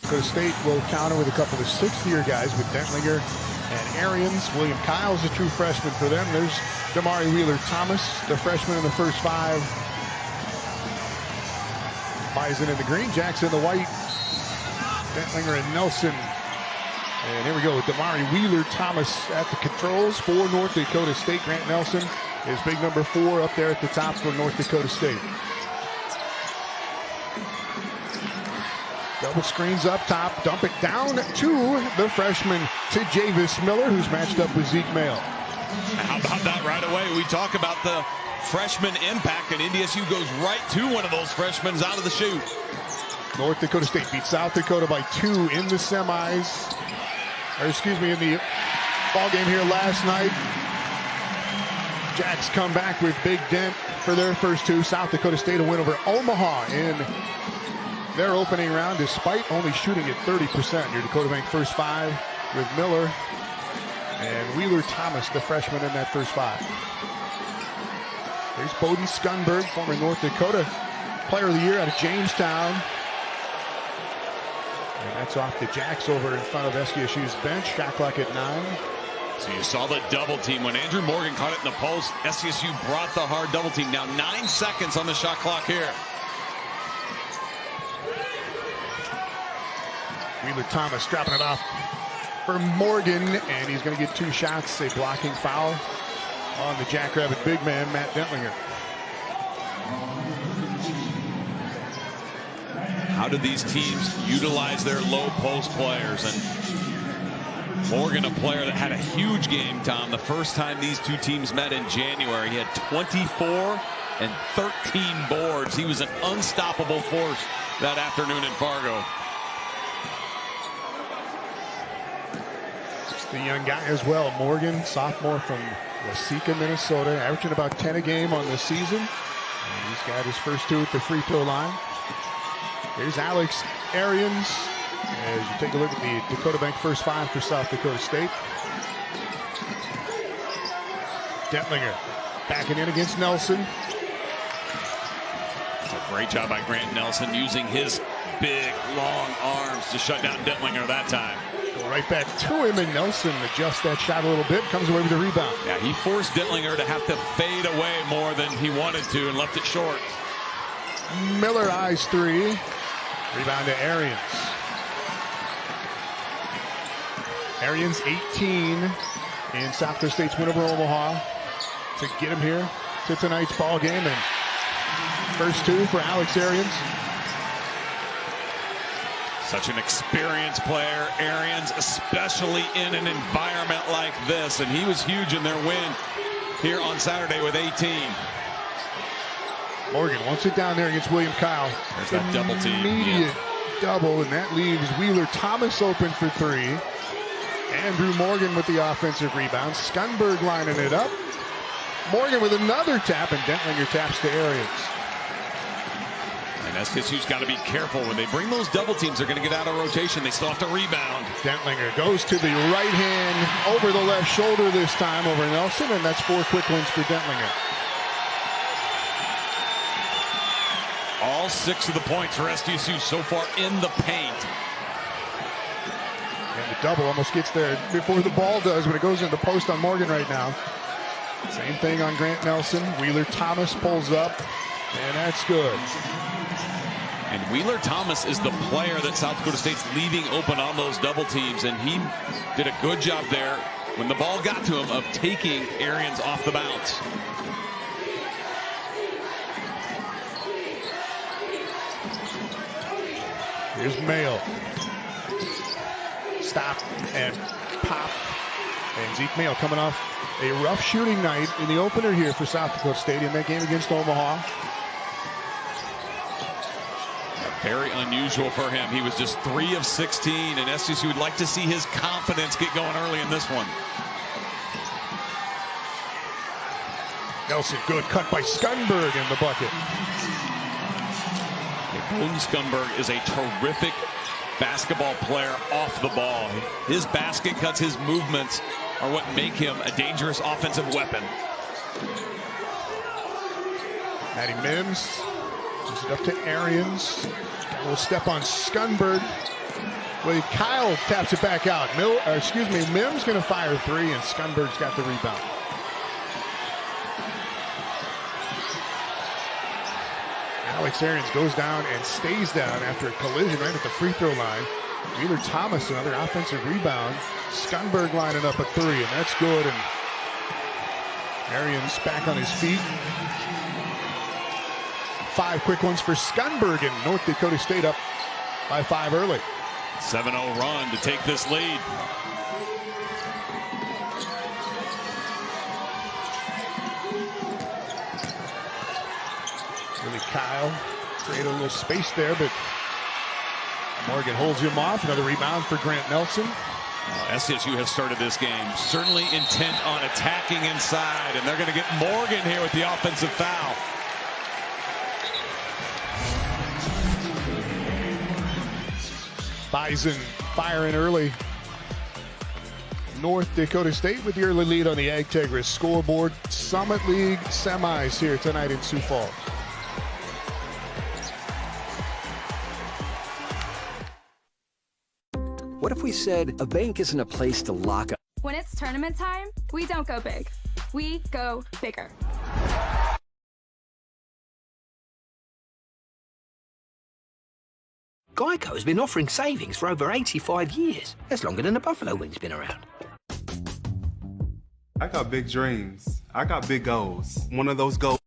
Dakota State will counter with a couple of sixth-year guys with Dentlinger and Arians. William Kyle's a true freshman for them. There's Damari Wheeler-Thomas, the freshman in the first five. Bison in the green, Jackson in the white. Dentlinger and Nelson. And here we go with Damari Wheeler-Thomas at the controls for North Dakota State. Grant Nelson is big number 4 up there at the top for North Dakota State. Double screens up top, dump it down to the freshman, to Javis Miller, who's matched up with Zeke Mail. How about that right away? We talk about the freshman impact, and NDSU goes right to one of those freshmen out of the chute. North Dakota State beat South Dakota by 2 in the semis, or excuse me, in the ball game here last night. Jacks come back with big dent for their first 2. South Dakota State a win over Omaha in their opening round, despite only shooting at 30%. Your Dakota Bank first 5 with Miller and Wheeler-Thomas, the freshman in that first 5. There's Bowden Skunberg, former North Dakota Player of the Year out of Jamestown. And that's off the Jacks over in front of SDSU's bench. Shot clock at 9. So you saw the double team. When Andrew Morgan caught it in the post, SDSU brought the hard double team. Now 9 seconds on the shot clock here. Wheeler-Thomas dropping it off for Morgan, and he's going to get 2 shots. A blocking foul on the Jackrabbit big man, Matt Dentlinger. How do these teams utilize their low post players? And Morgan, a player that had a huge game, Tom, the first time these two teams met in January. He had 24 and 13 boards. He was an unstoppable force that afternoon in Fargo. Just the young guy as well. Morgan, sophomore from Waseca, Minnesota, averaging about 10 a game on the season. And he's got his first 2 at the free throw line. Here's Alex Arians as you take a look at the Dakota Bank first 5 for South Dakota State. Dentlinger backing in against Nelson. A great job by Grant Nelson using his big, long arms to shut down Dentlinger that time. Go right back to him, and Nelson adjusts that shot a little bit, comes away with the rebound. Yeah, he forced Dentlinger to have to fade away more than he wanted to and left it short. Miller eyes 3. Rebound to Arians. Arians 18 in South Dakota State's win over Omaha to get him here to tonight's ball game. And first 2 for Alex Arians. Such an experienced player, Arians, especially in an environment like this. And he was huge in their win here on Saturday with 18. Morgan wants it down there against William Kyle. There's that double team. Immediate double, and that leaves Wheeler-Thomas open for 3. Andrew Morgan with the offensive rebound. Skunberg lining it up. Morgan with another tap, and Dentlinger taps to Arians. And SDSU's got to be careful. When they bring those double teams, they're going to get out of rotation. They still have to rebound. Dentlinger goes to the right hand over the left shoulder this time over Nelson, and that's 4 quick ones for Dentlinger. All 6 of the points for SDSU so far in the paint. And the double almost gets there before the ball does, when it goes in the post on Morgan right now. Same thing on Grant Nelson. Wheeler-Thomas pulls up, and that's good. And Wheeler-Thomas is the player that South Dakota State's leaving open on those double teams, and he did a good job there when the ball got to him of taking Arians off the bounce. Here's Mayo. Stop and pop. And Zeke Mayo coming off a rough shooting night in the opener here for South Dakota State in that game against Omaha. Very unusual for him. He was just 3 of 16, and SDSU would like to see his confidence get going early in this one. Nelson, good cut by Skunberg in the bucket. Bowden Skunberg is a terrific basketball player off the ball. His basket cuts, his movements are what make him a dangerous offensive weapon. Matty Mims gives it up to Arians. Got a little step on Skunberg. Well, Kyle taps it back out. Mims going to fire three, and Skunberg's got the rebound. Alex Arians goes down and stays down after a collision right at the free throw line. Wheeler Thomas, another offensive rebound. Skunberg lining up a three, and that's good. And Arians back on his feet. 5 quick ones for Skunberg, and North Dakota State up by 5 early. 7-0 run to take this lead. Really, Kyle created a little space there, but Morgan holds him off. Another rebound for Grant Nelson. SDSU has started this game certainly intent on attacking inside, and they're going to get Morgan here with the offensive foul. Bison firing early. North Dakota State with the early lead on the Ag Tigers scoreboard. Summit League semis here tonight in Sioux Falls. What if we said a bank isn't a place to lock up? When it's tournament time, we don't go big. We go bigger. Geico's been offering savings for over 85 years. That's longer than the Buffalo Wing's been around. I got big dreams. I got big goals. One of those goals.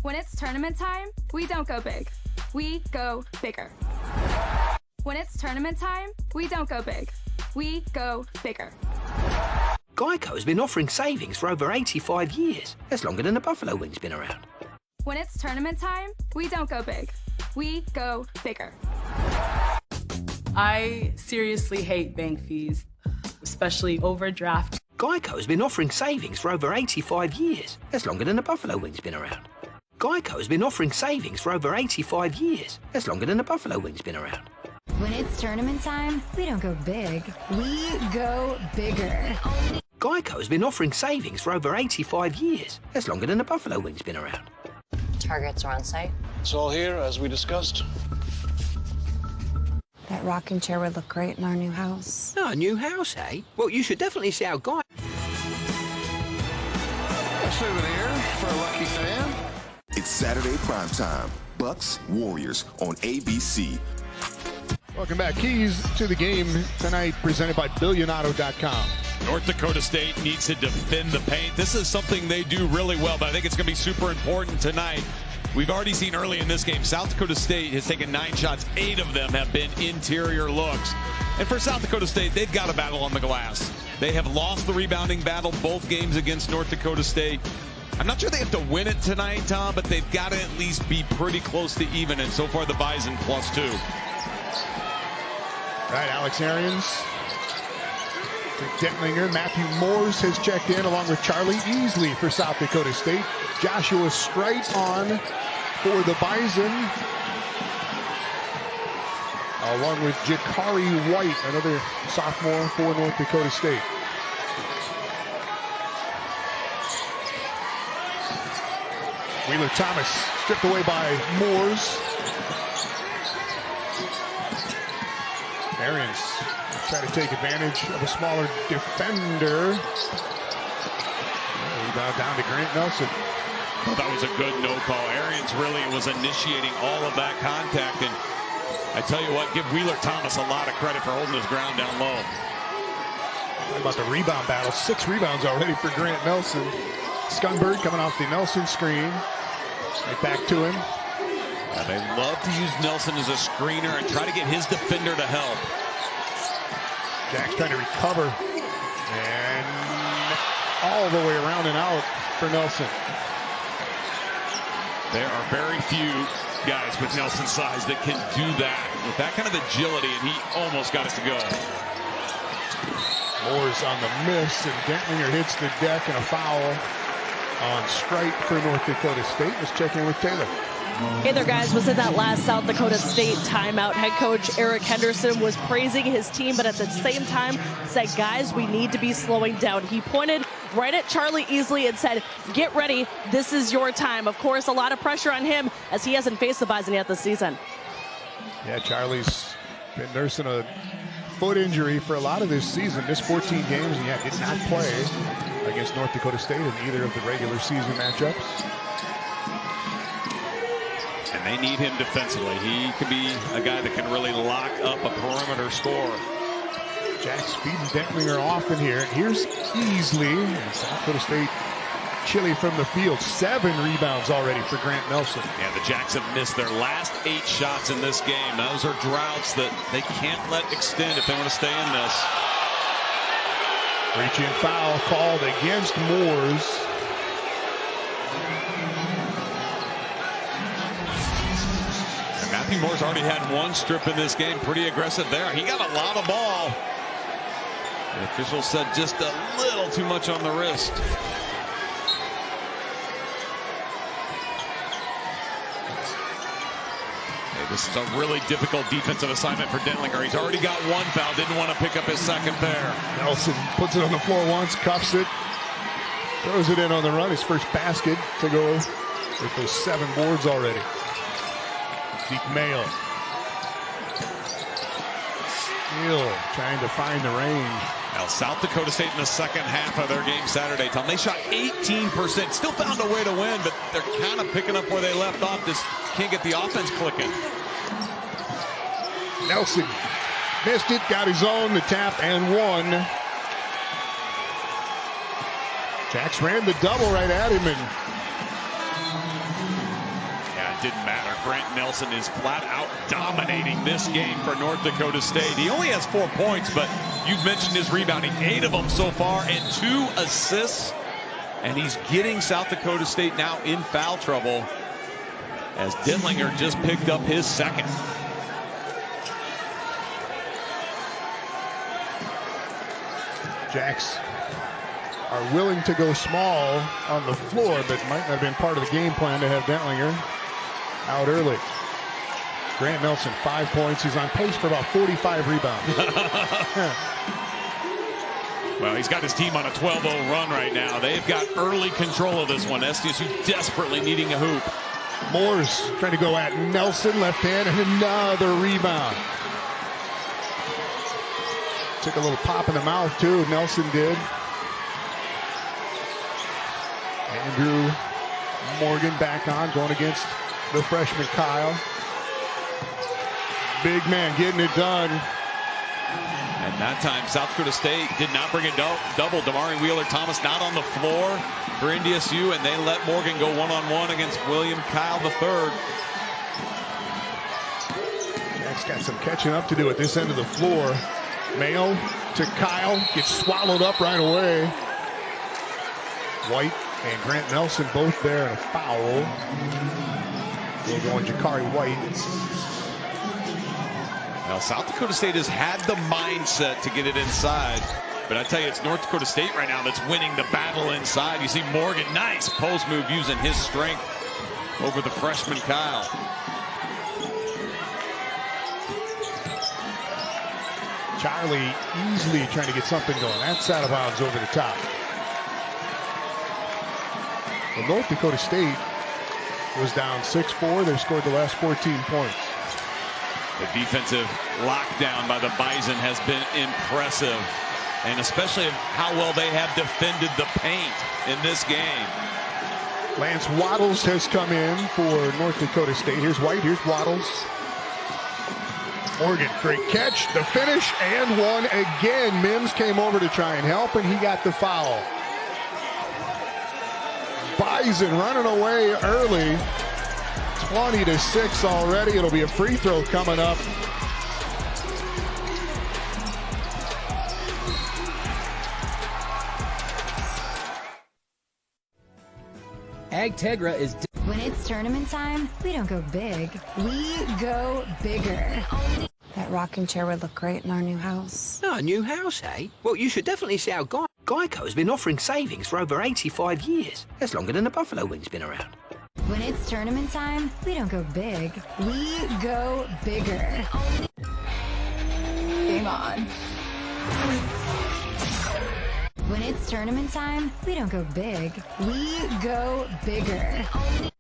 When it's tournament time, we don't go big. We go bigger. When it's tournament time, we don't go big. We go bigger. Geico's been offering savings for over 85 years. That's longer than the Buffalo Wing's been around. When it's tournament time, we don't go big. We go bigger. I seriously hate bank fees, especially overdraft. Geico's been offering savings for over 85 years. That's longer than the Buffalo Wing's been around. Geico's been offering savings for over 85 years. That's longer than the Buffalo Wing's been around. When it's tournament time, we don't go big. We go bigger. Geico's been offering savings for over 85 years. That's longer than the Buffalo Wing's been around. Targets are on site. It's all here, as we discussed. That rocking chair would look great in our new house. Oh, a new house, eh? Well, you should definitely see how Geico... A souvenir for a lucky fan. It's Saturday primetime. Bucks Warriors on ABC. Welcome back. Keys to the game tonight presented by Billionauto.com. North Dakota State needs to defend the paint. This is something they do really well, but I think it's going to be super important tonight. We've already seen early in this game, South Dakota State has taken 9 shots. 8 of them have been interior looks. And for South Dakota State, they've got a battle on the glass. They have lost the rebounding battle both games against North Dakota State. I'm not sure they have to win it tonight, Tom, but they've got to at least be pretty close to even. And so far, the Bison +2. Right, Alex Arians, Dentlinger, Matthew Moores has checked in along with Charlie Easley for South Dakota State. Joshua Strite on for the Bison, along with Jakari White, another sophomore for North Dakota State. Wheeler Thomas stripped away by Moores. Arians try to take advantage of a smaller defender. Rebound down to Grant Nelson. Well, that was a good no call. Arians really was initiating all of that contact. And I tell you what, give Wheeler Thomas a lot of credit for holding his ground down low. How about the rebound battle? 6 rebounds already for Grant Nelson. Skunberg coming off the Nelson screen. Right back to him. Yeah, they love to use Nelson as a screener and try to get his defender to help. Jack's trying to recover. And all the way around and out for Nelson. There are very few guys with Nelson's size that can do that with that kind of agility, and he almost got it to go. Moore's on the miss, and Dentlinger hits the deck, and a foul on Strite for North Dakota State. Let's check in with Taylor. Hey there, guys. Was in that last South Dakota State timeout. Head coach Eric Henderson was praising his team, but at the same time said, guys, we need to be slowing down. He pointed right at Charlie Easley and said, get ready, this is your time. Of course, a lot of pressure on him as he hasn't faced the Bison yet this season. Yeah, Charlie's been nursing a foot injury for a lot of this season. Missed 14 games and yet did not play against North Dakota State in either of the regular season matchups. And they need him defensively. He could be a guy that can really lock up a perimeter score. Jack's feeding Dentlinger off in here. Here's Easley. And South Dakota State chilly from the field. 7 rebounds already for Grant Nelson. Yeah, the Jacks have missed their last 8 shots in this game. Those are droughts that they can't let extend if they want to stay in this. Reaching foul called against Moores. And Matthew Moore's already had 1 strip in this game. Pretty aggressive there. He got a lot of ball. The official said just a little too much on the wrist. This is a really difficult defensive assignment for Dentlinger. He's already got 1 foul. Didn't want to pick up his second there. Nelson puts it on the floor once, cuffs it, throws it in on the run. His first basket to go with those 7 boards already. Zeke Mayo. Still trying to find the range. Now, South Dakota State in the second half of their game Saturday, Tom, they shot 18%. Still found a way to win, but they're kind of picking up where they left off. Just can't get the offense clicking. Nelson missed it, got his own, the tap, and 1. Jacks ran the double right at him, and yeah, it didn't matter. Grant Nelson is flat out dominating this game for North Dakota State. He only has 4 points, but you've mentioned his rebounding. 8 of them so far and 2 assists. And he's getting South Dakota State now in foul trouble as Dentlinger just picked up his second. Jacks are willing to go small on the floor, but might not have been part of the game plan to have Dentlinger out early. Grant Nelson, 5 points. He's on pace for about 45 rebounds. Well, he's got his team on a 12-0 run right now. They've got early control of this one. SDSU desperately needing a hoop. Moore's trying to go at Nelson, left hand, and another rebound. Took a little pop in the mouth, too. Nelson did. Andrew Morgan back on, going against the freshman Kyle. Big man getting it done. And that time, South Dakota State did not bring a double. Damari Wheeler-Thomas not on the floor for NDSU, and they let Morgan go one-on-one against William Kyle III. Jack's got some catching up to do at this end of the floor. Mayo to Kyle, gets swallowed up right away. White and Grant Nelson both there, and a foul. We'll go on Jakari White. Now, South Dakota State has had the mindset to get it inside. But I tell you, it's North Dakota State right now that's winning the battle inside. You see Morgan, nice post move using his strength over the freshman Kyle. Charlie easily trying to get something going. That's out of bounds over the top. Well, North Dakota State was down 6-4. They've scored the last 14 points. The defensive lockdown by the Bison has been impressive, and especially how well they have defended the paint in this game. Lance Waddles has come in for North Dakota State. Here's White, here's Waddles. Morgan, great catch, the finish, and 1 again. Mims came over to try and help, and he got the foul. Bison running away early. 20-6 already. It'll be a free throw coming up. Agtegra is... When it's tournament time, we don't go big. We go bigger. That rocking chair would look great in our new house. Oh, a new house, eh? Well, you should definitely see how Geico's been offering savings for over 85 years. That's longer than the buffalo wing's been around. When it's tournament time, we don't go big. We go bigger. Game on. When it's tournament time, we don't go big. We go bigger.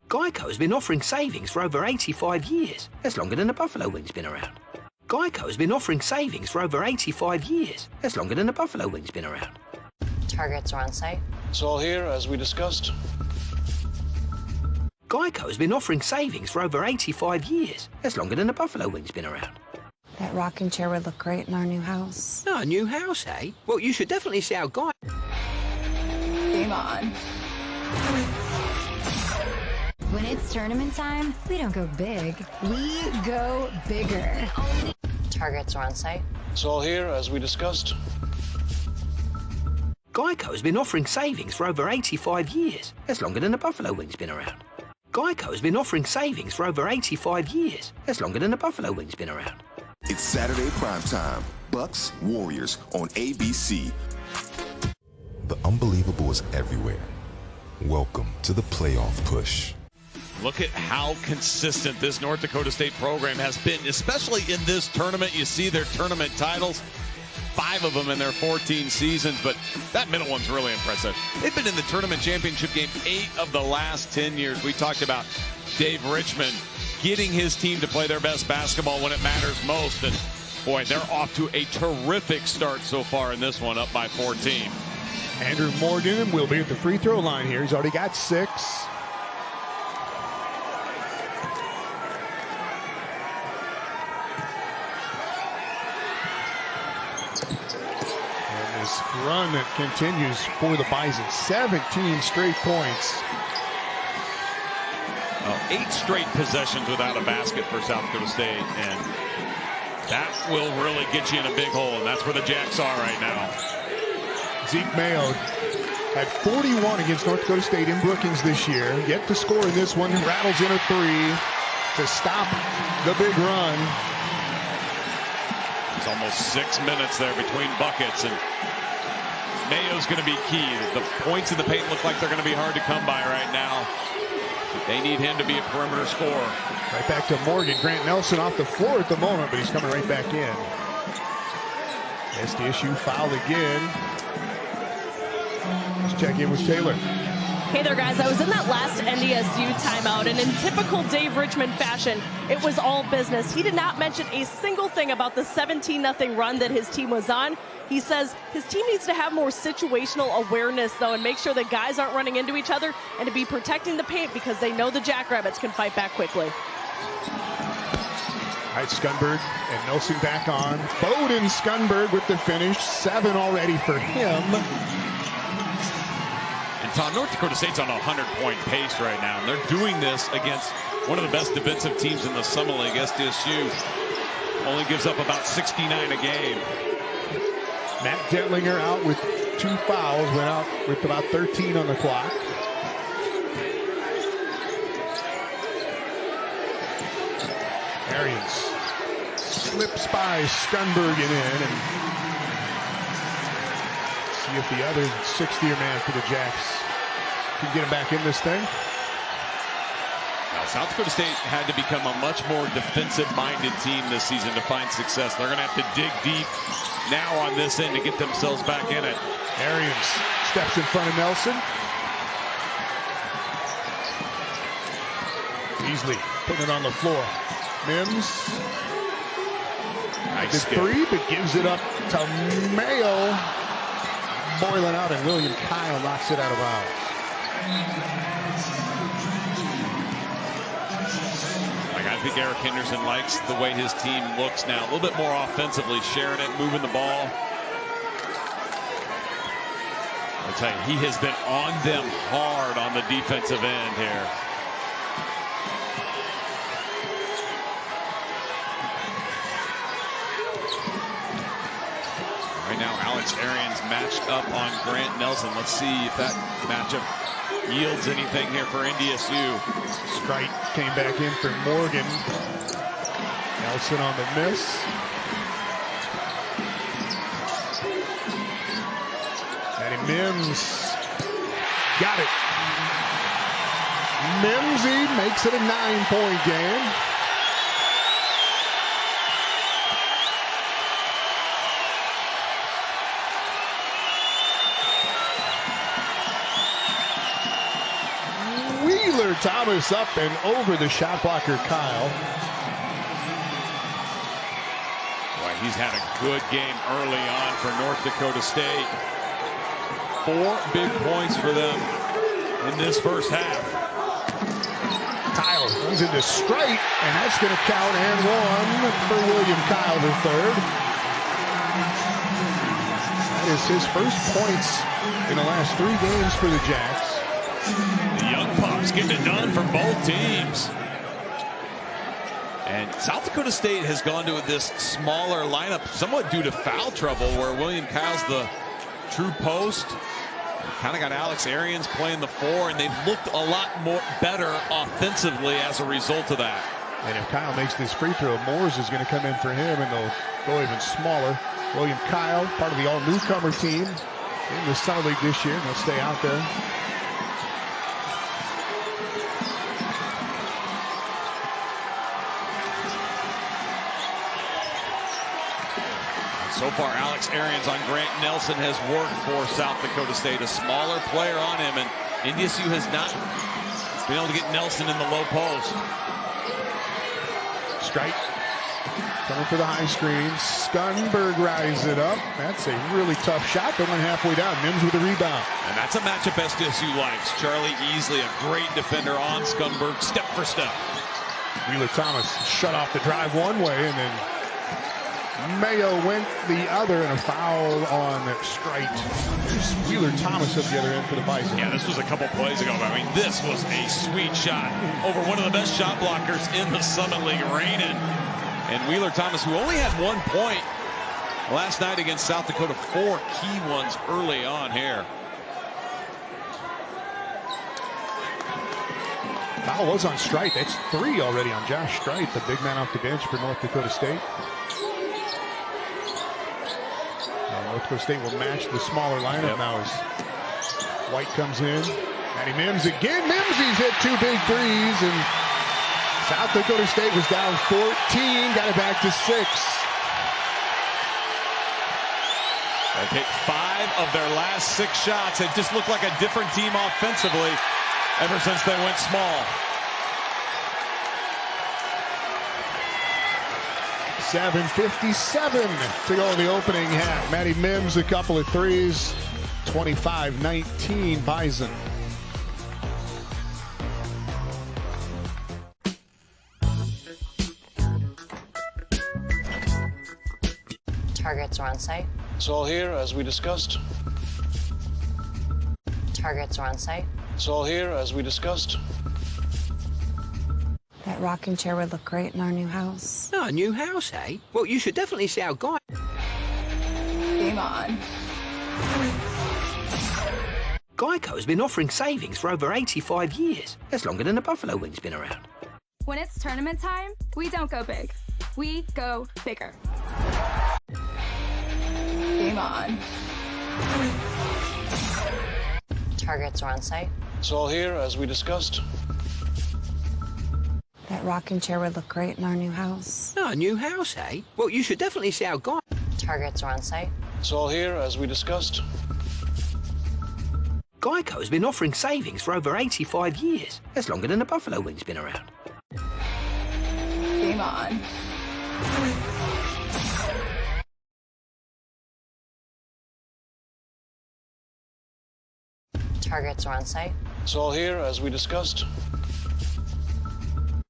Geico's been offering savings for over 85 years. That's longer than the buffalo wing's been around. Geico's been offering savings for over 85 years. That's longer than the buffalo wing's been around. Targets are on site. It's all here, as we discussed. Geico's been offering savings for over 85 years. That's longer than the buffalo wing's been around. That rocking chair would look great in our new house. Oh, a new house, eh? Well, you should definitely see how Game on. When it's tournament time, we don't go big. We go bigger. Targets are on site. It's all here, as we discussed. Geico's been offering savings for over 85 years. That's longer than the buffalo wing's been around. Geico's been offering savings for over 85 years. That's longer than the buffalo wing's been around. It's Saturday primetime. Bucks, Warriors on ABC. The unbelievable is everywhere. Welcome to the playoff push. Look at how consistent this North Dakota State program has been, especially in this tournament. You see their tournament titles, 5 of them in their 14 seasons, but that middle one's really impressive. They've been in the tournament championship game 8 of the last 10 years. We talked about Dave Richmond getting his team to play their best basketball when it matters most, and boy, they're off to a terrific start so far in this one, up by 14. Andrew Morgan will be at the free throw line here. He's already got 6. Run that continues for the Bison. 17 straight points. Well, 8 straight possessions without a basket for South Dakota State, and that will really get you in a big hole, and that's where the Jacks are right now. Zeke Mayo had 41 against North Dakota State in Brookings this year. Yet to score in this one. Rattles in a 3 to stop the big run. It's almost 6 minutes there between buckets, and Mayo's going to be key. The points in the paint look like they're going to be hard to come by right now. They need him to be a perimeter scorer. Right back to Morgan. Grant Nelson off the floor at the moment, but he's coming right back in. That's the issue. Foul again. Let's check in with Taylor. Hey there, guys. I was in that last NDSU timeout, and in typical Dave Richmond fashion, it was all business. He did not mention a single thing about the 17-0 run that his team was on. He says his team needs to have more situational awareness, though, and make sure that guys aren't running into each other and to be protecting the paint because they know the Jackrabbits can fight back quickly. All right, Skunberg and Nelson back on. Bowden Skunberg with the finish. 7 already for him. And Tom, North Dakota State's on a 100-point pace right now. And they're doing this against one of the best defensive teams in the Summer League. SDSU only gives up about 69 a game. Matt Detlinger out with 2 fouls. Went out with about 13 on the clock. Arians slips by Skunberg and in. And see if the other 60er man for the Jacks can get him back in this thing. Now, South Dakota State had to become a much more defensive-minded team this season to find success. They're going to have to dig deep now on this end to get themselves back in it. Arians steps in front of Nelson. Beasley putting it on the floor. Mims. Nice the 3, but gives it up to Mayo. Boiling out, and William Kyle knocks it out of bounds. I think Eric Henderson likes the way his team looks now. A little bit more offensively, sharing it, moving the ball. I'll tell you, he has been on them hard on the defensive end here. Right now, Alex Arians matched up on Grant Nelson. Let's see if that matchup yields anything here for NDSU. Strite came back in for Morgan. Nelson on the miss. Matty Mims got it. Mimsy makes it a 9-point game. Thomas up and over the shot blocker, Kyle. Boy, he's had a good game early on for North Dakota State. 4 big points for them in this first half. Kyle runs into straight, and that's going to count and 1 for William Kyle III. That is his first points in the last 3 games for the Jacks. The young pups getting it done for both teams. And South Dakota State has gone to this smaller lineup somewhat due to foul trouble, where William Kyle's the true post. Kind of got Alex Arians playing the 4, and they've looked a lot more better offensively as a result of that. And if Kyle makes this free throw, Moores is going to come in for him, and they'll go even smaller. William Kyle, part of the all-newcomer team in the Summer League this year, and they'll stay out there. So far, Alex Arians on Grant Nelson has worked for South Dakota State, a smaller player on him, and NDSU has not been able to get Nelson in the low post. Strike coming for the high screen. Skunberg rises it up. That's a really tough shot. They went halfway down. Mims with the rebound. And that's a matchup SDSU likes. Charlie Easley, a great defender on Skunberg, step for step. Wheeler Thomas shut off the drive one way, and then Mayo went the other, and a foul on Strite. Wheeler Thomas at the other end for the Bison. Yeah, this was a couple plays ago. I mean, this was a sweet shot over one of the best shot blockers in the Summit League, Rainin. And Wheeler Thomas, who only had 1 point last night against South Dakota, 4 key ones early on here. Foul was on Strite. That's 3 already on Josh Strite, the big man off the bench for North Dakota State. North Dakota State will match the smaller lineup now as White comes in. Matty Mims again. Mimsy's hit 2 big threes, and South Dakota State was down 14, got it back to 6. They take 5 of their last 6 shots. It just looked like a different team offensively ever since they went small. 7:57 to go in the opening half. Matty Mims, a couple of threes. 25-19 Bison. Targets are on site. It's all here as we discussed. Targets are on site. It's all here as we discussed. That rocking chair would look great in our new house. Oh, a new house, eh? Well, you should definitely see our guy. Game on. Geico's been offering savings for over 85 years. That's longer than the buffalo wing's been around. When it's tournament time, we don't go big. We go bigger. Game on. Targets are on site. It's all here as we discussed. That rocking chair would look great in our new house. Oh, a new house, eh? Well, you should definitely see our guy. Targets are on site. It's all here as we discussed. Geico's been offering savings for over 85 years. That's longer than the buffalo wing's been around. Game on. Targets are on site. It's all here as we discussed.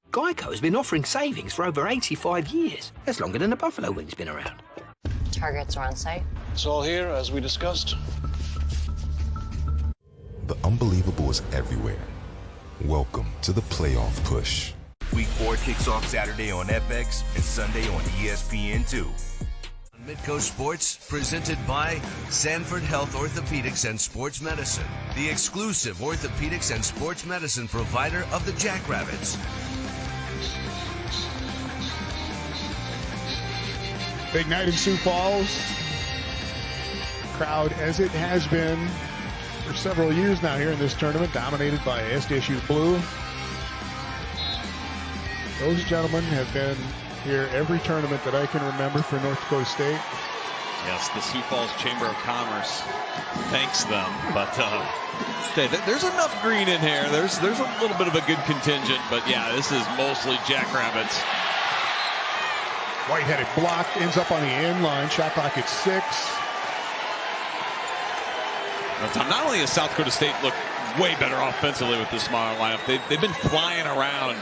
Geico's been offering savings for over 85 years. That's longer than the buffalo wing's been around. Targets are on site. It's all here as we discussed. The unbelievable is everywhere. Welcome to the playoff push. Week 4 kicks off Saturday on FX and Sunday on ESPN2. Midco Sports, presented by Sanford Health Orthopedics and Sports Medicine, the exclusive orthopedics and sports medicine provider of the Jackrabbits. Big night in Sioux Falls. Crowd, as it has been for several years now here in this tournament, dominated by SDSU Blue. Those gentlemen have been here every tournament that I can remember for North Dakota State. Yes, the Sioux Falls Chamber of Commerce thanks them, but there's enough green in here. There's a little bit of a good contingent, but yeah, this is mostly Jackrabbits. White had it blocked, ends up on the end line. Shot clock at 6. Not only has South Dakota State looked way better offensively with this smaller lineup, they've been flying around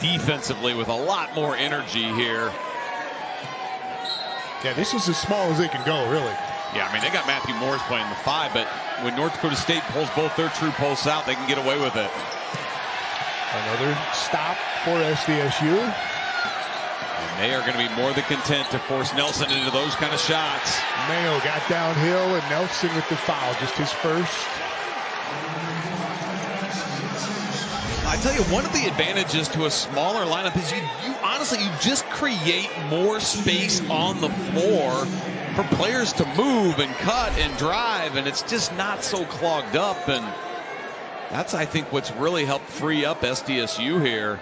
defensively with a lot more energy here. Yeah, this is as small as they can go, really. Yeah, I mean, they got Matthew Morris playing the 5, but when North Dakota State pulls both their true posts out, they can get away with it. Another stop for SDSU. And they are going to be more than content to force Nelson into those kind of shots. Mayo got downhill, and Nelson with the foul, just his first. I tell you, one of the advantages to a smaller lineup is you honestly, you just create more space on the floor for players to move and cut and drive, and it's just not so clogged up. And that's, I think, what's really helped free up SDSU here.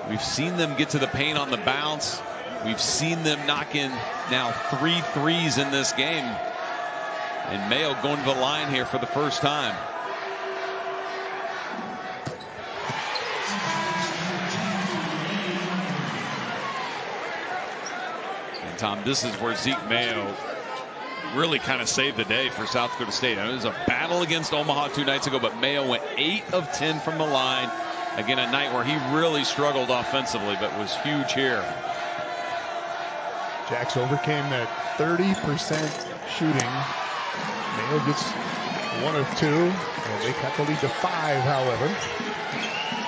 We've seen them get to the paint on the bounce. We've seen them knock in now 3 threes in this game. And Mayo going to the line here for the first time. And Tom, this is where Zeke Mayo really kind of saved the day for South Dakota State. I mean, it was a battle against Omaha 2 nights ago, but Mayo went 8 of 10 from the line. Again, a night where he really struggled offensively, but was huge here. Jacks overcame that 30% shooting. Mayo gets 1 of 2, and they cut the lead to 5, however.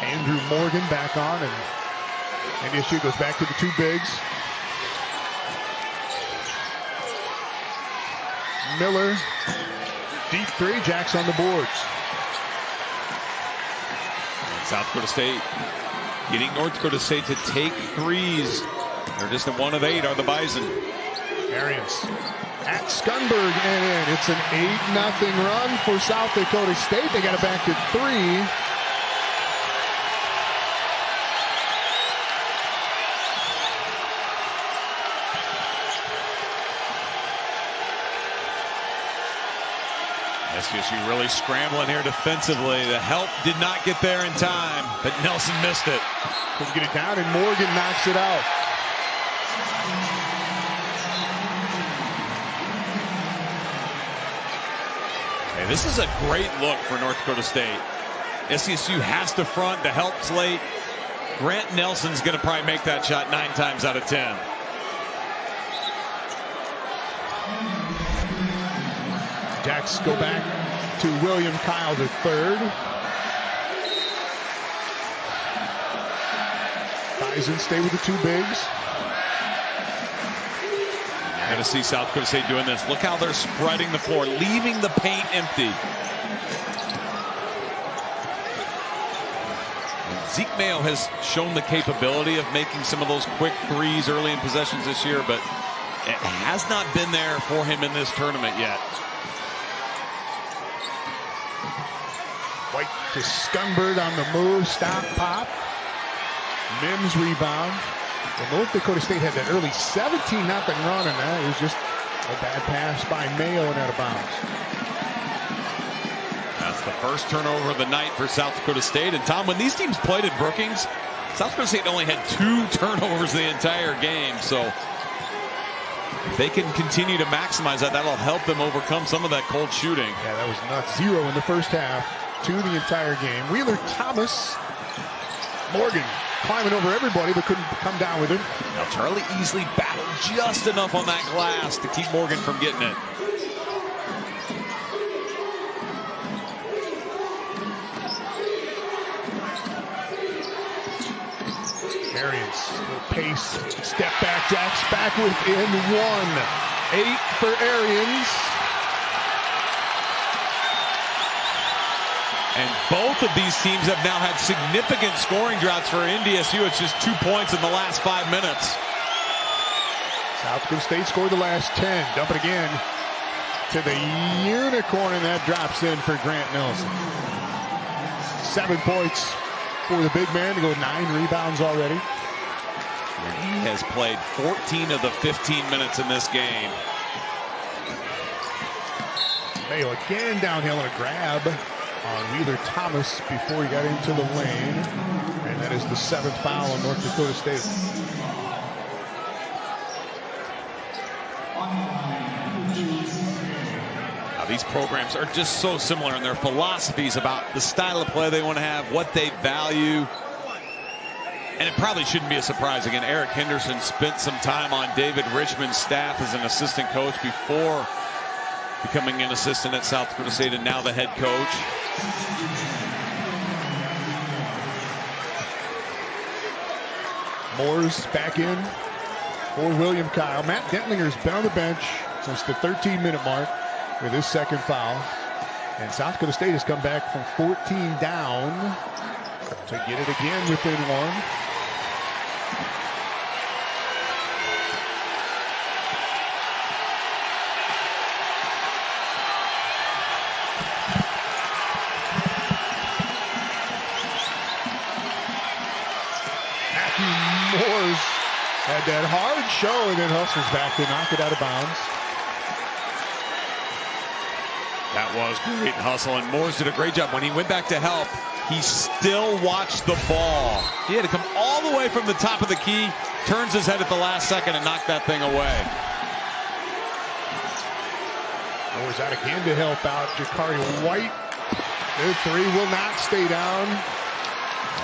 Andrew Morgan back on, and NDSU goes back to the 2 bigs. Miller, deep 3, Jacks on the boards. South Dakota State getting North Dakota State to take threes. They're just at 1 of 8 are the Bison. Arians at Scunberg and in. It's an 8-0 run for South Dakota State. They got it back to 3. SDSU really scrambling here defensively. The help did not get there in time, but Nelson missed it. Couldn't get it down, and Morgan knocks it out. Hey, this is a great look for North Dakota State. SDSU has to front. The help's late. Grant Nelson's going to probably make that shot 9 times out of 10. Jacks go back to William Kyle the 3rd. Bison stay with the 2 bigs. You're going to see South Dakota State doing this. Look how they're spreading the floor, leaving the paint empty. And Zeke Mayo has shown the capability of making some of those quick threes early in possessions this year, but it has not been there for him in this tournament yet. White to Scunberg on the move. Stop, pop. Mims rebound. Well, North Dakota State had that early 17-0 run, and that was just a bad pass by Mayo and out of bounds. That's the first turnover of the night for South Dakota State. And Tom, when these teams played at Brookings, South Dakota State only had 2 turnovers the entire game. So if they can continue to maximize that, that'll help them overcome some of that cold shooting. Yeah, that was nuts. 0 in the first half. 2 the entire game. Wheeler Thomas. Morgan climbing over everybody, but couldn't come down with him. Now Charlie Easley battled just enough on that glass to keep Morgan from getting it. Arians, pace, step back, Jacks back within 1. 8 for Arians. And both of these teams have now had significant scoring droughts. For NDSU, it's just 2 points in the last 5 minutes. South Dakota State scored the last 10. Dump it again to the unicorn, and that drops in for Grant Nelson. 7 points for the big man to go 9 rebounds already. And he has played 14 of the 15 minutes in this game. Mayo again downhill and a grab on Wheeler Thomas before he got into the lane. And that is the 7th foul on North Dakota State. Now, these programs are just so similar in their philosophies about the style of play they want to have, what they value. And it probably shouldn't be a surprise. Again, Eric Henderson spent some time on David Richmond's staff as an assistant coach before becoming an assistant at South Dakota State and now the head coach. Moore's back in for William Kyle. Matt Dentlinger's been on the bench since the 13-minute mark with his 2nd foul. And South Dakota State has come back from 14 down to get it again within 1. Moore's had that hard show and then hustles back to knock it out of bounds. That was great hustle, and Moores did a great job. When he went back to help, he still watched the ball. He had to come all the way from the top of the key, turns his head at the last second and knocked that thing away. Moore's out again to help out Jakari White. Their 3 will not stay down.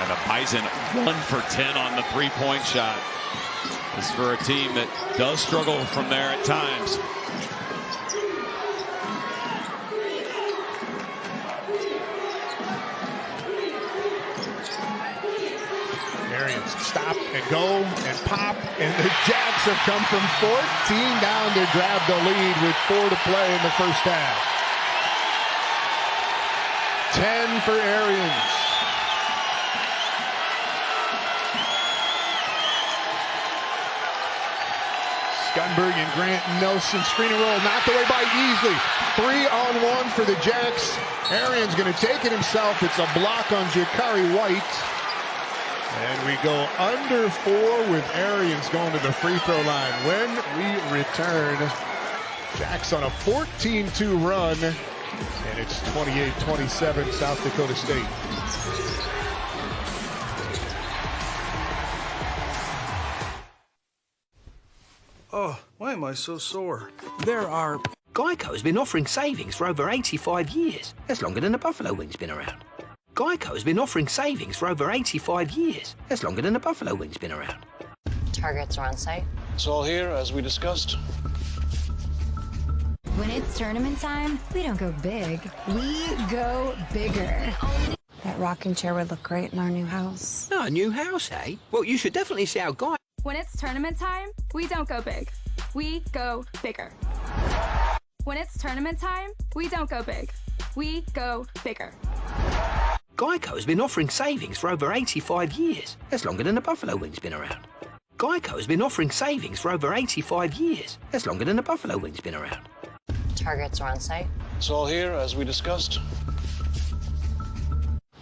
And the Bison 1 for 10 on the 3-point shot. This is for a team that does struggle from there at times. Arians stop and go and pop, and the Jacks have come from 14 down to grab the lead with 4 to play in the first half. 10 for Arians. Gunberg and Grant Nelson screen and roll, knocked away by Easley. 3-on-1 for the Jacks. Arians going to take it himself. It's a block on Jakari White. And we go under 4 with Arians going to the free throw line. When we return, Jacks on a 14-2 run, and it's 28-27 South Dakota State. Oh, why am I so sore? Geico has been offering savings for over 85 years. That's longer than the buffalo wing's been around. Geico has been offering savings for over 85 years. That's longer than the buffalo wing's been around. Targets are on site. It's all here, as we discussed. When it's tournament time, we don't go big. We go bigger. That rocking chair would look great in our new house. Oh, a new house, eh? Well, you should definitely see how Geico... When it's tournament time, we don't go big. We go bigger. When it's tournament time, we don't go big. We go bigger. Geico has been offering savings for over 85 years. That's longer than the buffalo wing's been around. Geico has been offering savings for over 85 years. That's longer than the buffalo wing's been around. Targets are on site. It's all here, as we discussed.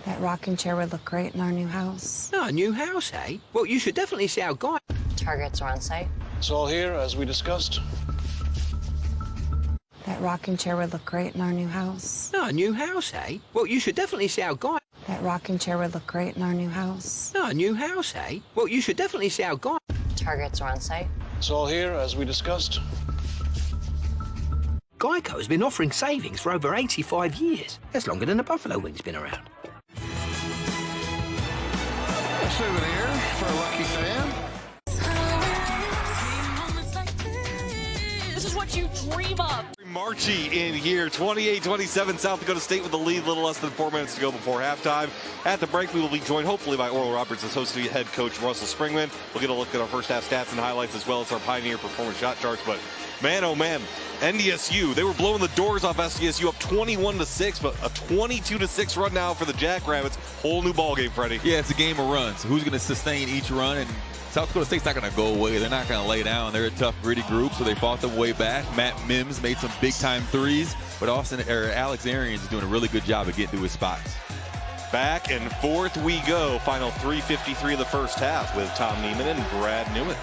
That rocking chair would look great in our new house. Oh, a new house, eh? Well, you should definitely see how Geico... Targets are on site. It's all here, as we discussed. That rocking chair would look great in our new house. Oh, a new house, eh? Well, you should definitely see how Geico... That rocking chair would look great in our new house. Oh, a new house, eh? Well, you should definitely see how Geico... Targets are on site. It's all here, as we discussed. Geico has been offering savings for over 85 years. That's longer than the buffalo wing's been around. A souvenir for a lucky fan. This is what you dream of. Marchie in here, 28-27, South Dakota State with the lead, a little less than 4 minutes to go before halftime. At the break, we will be joined hopefully by Oral Roberts, associate head coach Russell Springman. We'll get a look at our first half stats and highlights as well as our Pioneer performance shot charts. But man, oh man, NDSU, they were blowing the doors off SDSU up 21-6, but a 22-6 run now for the Jackrabbits. Whole new ball game, Freddie. Yeah, it's a game of runs. Who's going to sustain each run? And South Dakota State's not going to go away. They're not going to lay down. They're a tough, gritty group, so they fought their way back. Matt Mims made some big-time threes, but Alex Arians is doing a really good job of getting to his spots. Back and forth we go. Final 3:53 of the first half with Tom Neiman and Brad Newman.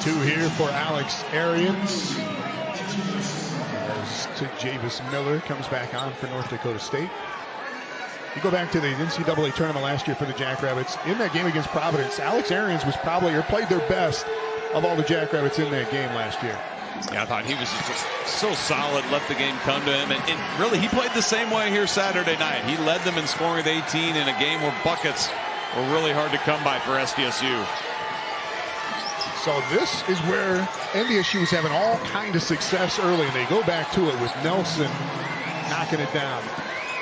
2 here for Alex Arians. Goes to Javis Miller, comes back on for North Dakota State. You go back to the NCAA tournament last year for the Jackrabbits. In that game against Providence, Alex Arians was played their best of all the Jackrabbits in that game last year. Yeah, I thought he was just so solid, let the game come to him. And really, he played the same way here Saturday night. He led them in scoring with 18 in a game where buckets were really hard to come by for SDSU. So this is where NDSU was having all kind of success early, and they go back to it with Nelson knocking it down.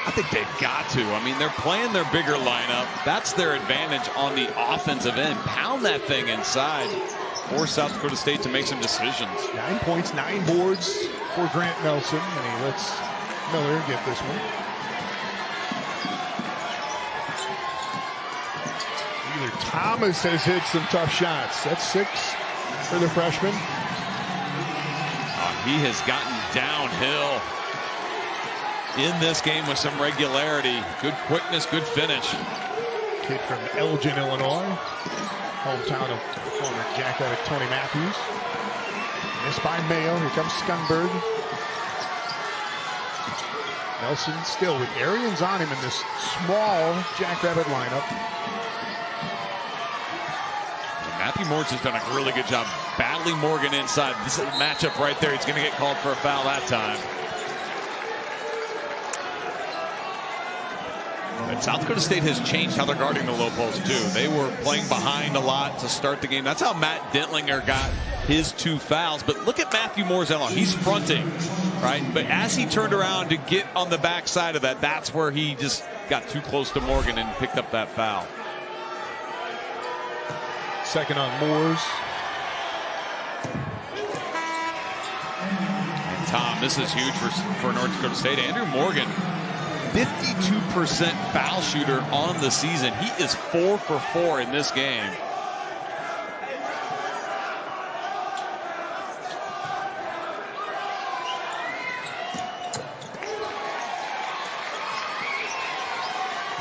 I think they've got to. I mean, they're playing their bigger lineup. That's their advantage on the offensive end. Pound that thing inside. Force South Dakota State to make some decisions. 9 points, 9 boards for Grant Nelson, and he lets Miller get this one. Wheeler Thomas has hit some tough shots. That's 6 for the freshman. He has gotten downhill in this game with some regularity. Good quickness, good finish. Kid from Elgin, Illinois. Hometown of former Jackrabbit Tony Matthews. Missed by Mayo. Here comes Skunberg. Nelson still with Arians on him in this small Jackrabbit lineup. Matthew Morris has done a really good job battling Morgan inside. This is a matchup right there. He's going to get called for a foul that time. And South Dakota State has changed how they're guarding the low post too. They were playing behind a lot to start the game. That's how Matt Dentlinger got his 2 fouls. But look at Matthew Moore's outlaw. He's fronting, right? But as he turned around to get on the backside of that, that's where he just got too close to Morgan and picked up that foul. Second on Moores. And Tom, this is huge for North Dakota State. Andrew Morgan, 52% foul shooter on the season. He is 4 for 4 in this game.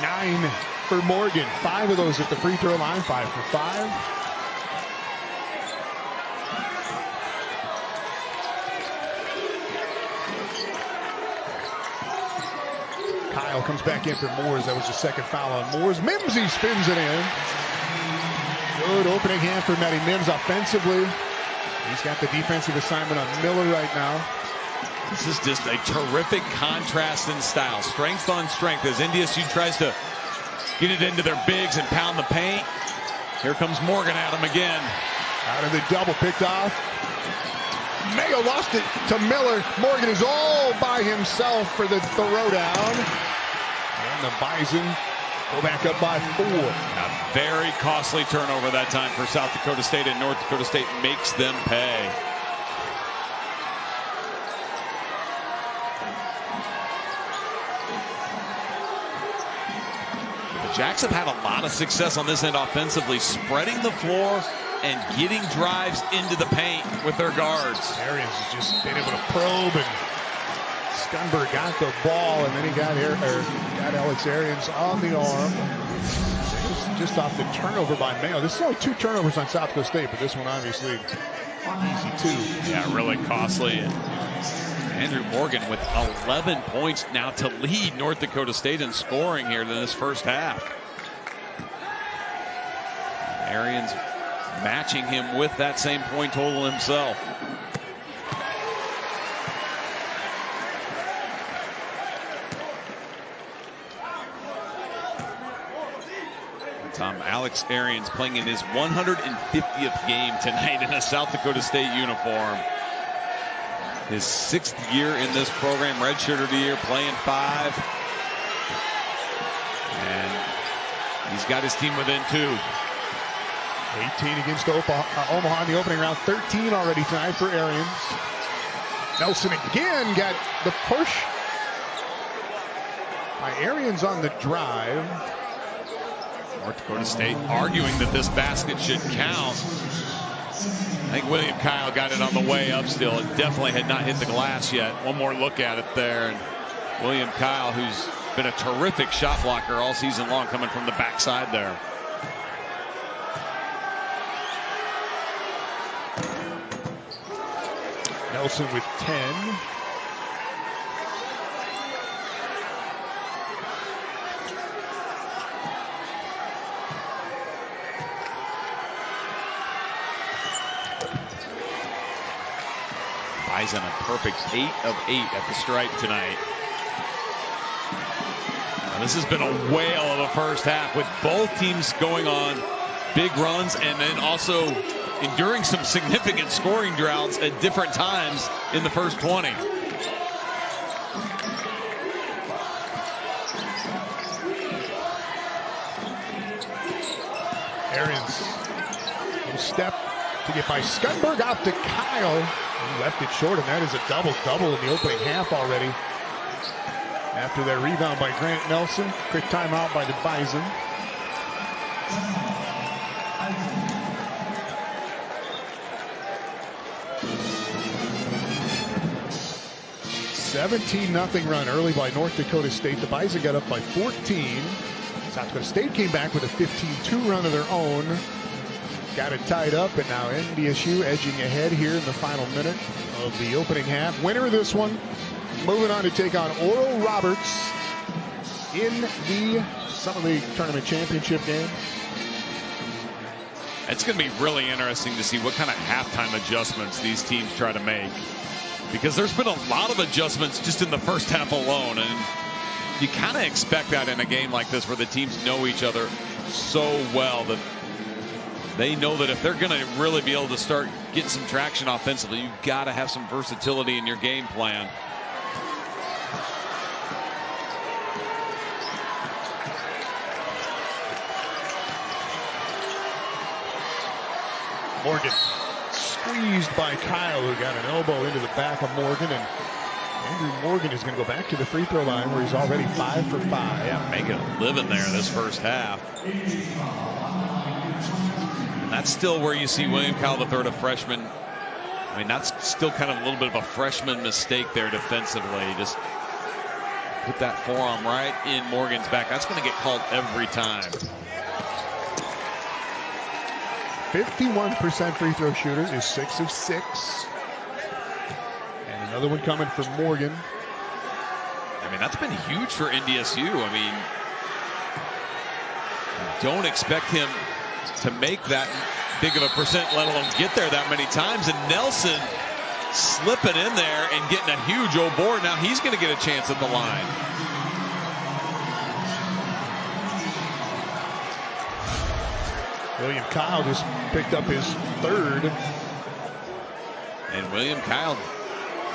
Nine for Morgan. 5 of those at the free throw line. 5 for 5. Kyle comes back in for Moores. That was the second foul on Moores. Mimsy spins it in. Good opening hand for Matty Mims offensively. He's got the defensive assignment on Miller right now. This is just a terrific contrast in style. Strength on strength as NDSU tries to get it into their bigs and pound the paint. Here comes Morgan at him again. Out of the double, picked off. Mayo lost it to Miller. Morgan is all by himself for the throwdown. And the Bison go back up by 4. A very costly turnover that time for South Dakota State, and North Dakota State makes them pay. The Jacks have had a lot of success on this end offensively, spreading the floor and getting drives into the paint with their guards. Arians has just been able to probe, and Skunberg got the ball, and then he got Alex Arians on the arm. Just off the turnover by Mayo. This is only 2 turnovers on South Dakota State, but this one obviously easy too. Yeah, really costly. And Andrew Morgan with 11 points now to lead North Dakota State in scoring here in this first half. Arians matching him with that same point total himself. Alex Arians playing in his 150th game tonight in a South Dakota State uniform. His 6th year in this program, redshirted a year, playing 5. And he's got his team within 2. 18 against Omaha in the opening round. 13 already tonight for Arians. Nelson again got the push by Arians on the drive. North Dakota State arguing that this basket should count. I think William Kyle got it on the way up still. It definitely had not hit the glass yet. One more look at it there. And William Kyle, who's been a terrific shot blocker all season long, coming from the backside there. Nelson with 10. Bison a perfect 8 of 8 at the stripe tonight. Now, this has been a whale of a first half with both teams going on big runs and then also enduring some significant scoring droughts at different times in the first 20. Arians, little step to get by Skutberg out to Kyle. He left it short, and that is a double-double in the opening half already. After that rebound by Grant Nelson, quick timeout by the Bison. (17-0) run early by North Dakota State. The Bison got up by 14. South Dakota State came back with a 15-2 run of their own. Got it tied up, and now NDSU edging ahead here in the final minute of the opening half. Winner of this one, moving on to take on Oral Roberts in the Summer League Tournament Championship game. It's going to be really interesting to see what kind of halftime adjustments these teams try to make, because there's been a lot of adjustments just in the first half alone, and you kind of expect that in a game like this where the teams know each other so well that they know that if they're going to really be able to start getting some traction offensively, you've got to have some versatility in your game plan. Morgan squeezed by Kyle, who got an elbow into the back of Morgan, and Andrew Morgan is going to go back to the free throw line where he's already 5 for 5. Yeah, making a living there this first half. And that's still where you see William Kyle III, a freshman. I mean, that's still kind of a little bit of a freshman mistake there defensively. Just put that forearm right in Morgan's back. That's going to get called every time. 51% free throw shooter, is 6 of 6. And another one coming from Morgan. I mean, that's been huge for NDSU. I mean, don't expect him to make that big of a percent, let alone get there that many times. And Nelson slipping in there and getting a huge old board. Now he's going to get a chance at the line. William Kyle just picked up his 3rd. And William Kyle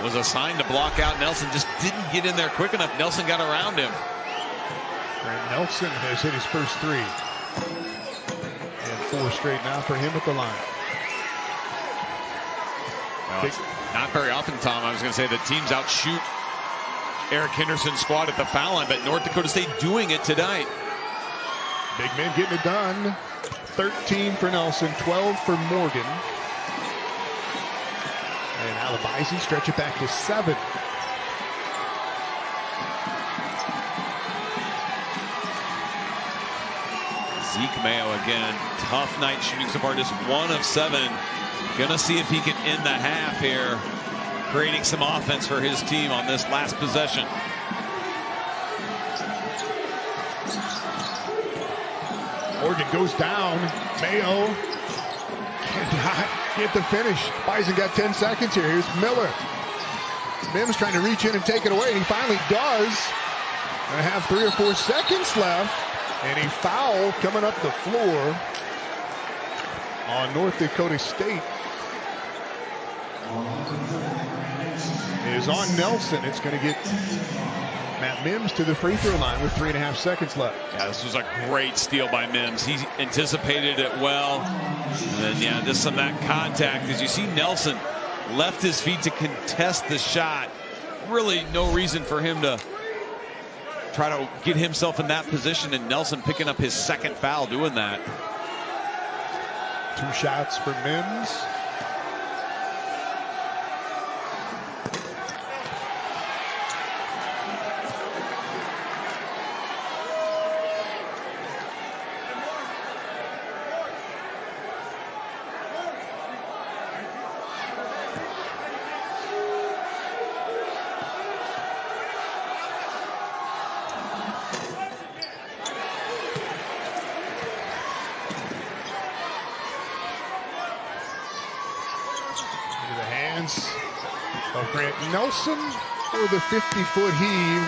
was assigned to block out Nelson, just didn't get in there quick enough. Nelson got around him. Grant Nelson has hit his first 3. And 4 straight now for him at the line. Well, it's not very often, Tom. I was going to say the teams outshoot Eric Henderson's squad at the foul line, but North Dakota State doing it tonight. Big men getting it done. 13 for Nelson, 12 for Morgan. And now the Bison stretch it back to 7. Zeke Mayo again, tough night shooting so far, just 1 of 7. Gonna see if he can end the half here, creating some offense for his team on this last possession. Morgan goes down. Mayo cannot get the finish. Bison got 10 seconds here. Here's Miller. Mims trying to reach in and take it away, and he finally does. I have 3 or 4 seconds left, and a foul coming up the floor on North Dakota State is on Nelson. It's going to get Matt Mims to the free throw line with 3.5 seconds left. Yeah, this was a great steal by Mims. He anticipated it well. And then, yeah, just some of that contact. As you see, Nelson left his feet to contest the shot. Really no reason for him to try to get himself in that position, and Nelson picking up his 2nd foul doing that. 2 shots for Mims. of Grant Nelson for the 50-foot heave.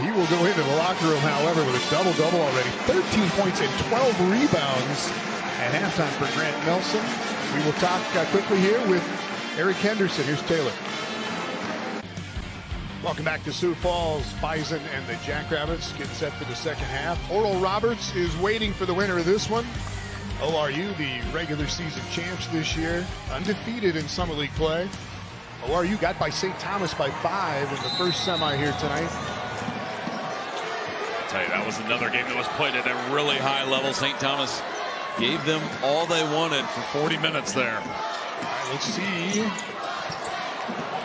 He will go into the locker room, however, with a double-double already. 13 points and 12 rebounds at halftime for Grant Nelson. We will talk quickly here with Eric Henderson. Here's Taylor. Welcome back to Sioux Falls. Bison and the Jackrabbits get set for the second half. Oral Roberts is waiting for the winner of this one. ORU, the regular season champs this year, undefeated in Summer League play. ORU got by St. Thomas by 5 in the first semi here tonight. I'll tell you, that was another game that was played at a really high level. St. Thomas gave them all they wanted for 40 minutes there. All right, let's see.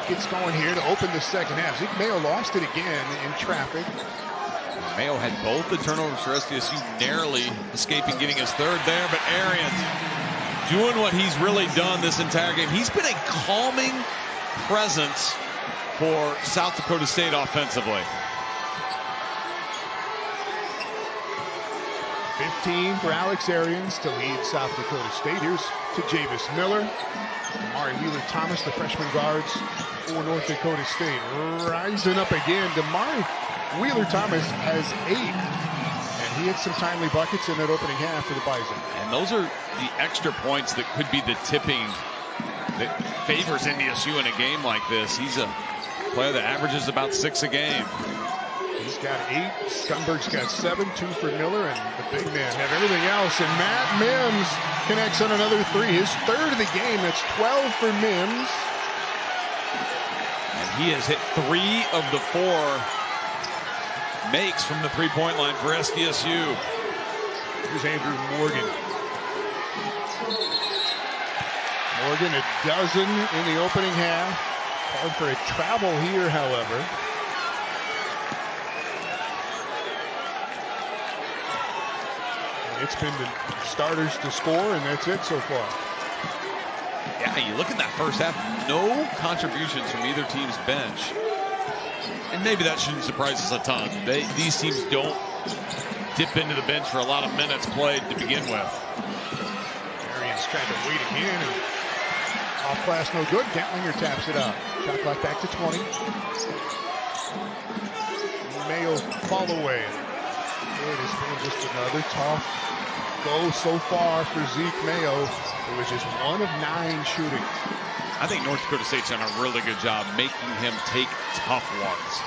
Gets going here to open the second half. Zeke Mayo lost it again in traffic. Mayo had both the turnovers for SDSU, narrowly escaping getting his third there, but Arians doing what he's really done this entire game. He's been a calming presence for South Dakota State offensively. 15 for Alex Arians to lead South Dakota State. Here's to Javis Miller. Damari Wheeler-Thomas, the freshman guards for North Dakota State. Rising up again. Damari Wheeler-Thomas has 8. And he hit some timely buckets in that opening half for the Bison. And those are the extra points that could be the tipping that favors NDSU in a game like this. He's a player that averages about 6 a game. He's got 8. Skunberg's got 7. 2 for Miller, and the big man have everything else. And Matt Mims connects on another 3. His third of the game. That's 12 for Mims. And he has hit 3 of the 4 makes from the three-point line for SDSU. Here's Andrew Morgan. Morgan a dozen in the opening half. Called for a travel here, however. It's been the starters to score, and that's it so far. Yeah, you look at that first half, no contributions from either team's bench. And maybe that shouldn't surprise us a ton. These teams don't dip into the bench for a lot of minutes played to begin with. Arians trying to wait again. And off glass, no good. Gentlinger taps it out. Shot clock back to 20. Mayo fall away. It has been just another tough go so far for Zeke Mayo. It was just 1 of 9 shooting. I think North Dakota State's done a really good job making him take tough ones.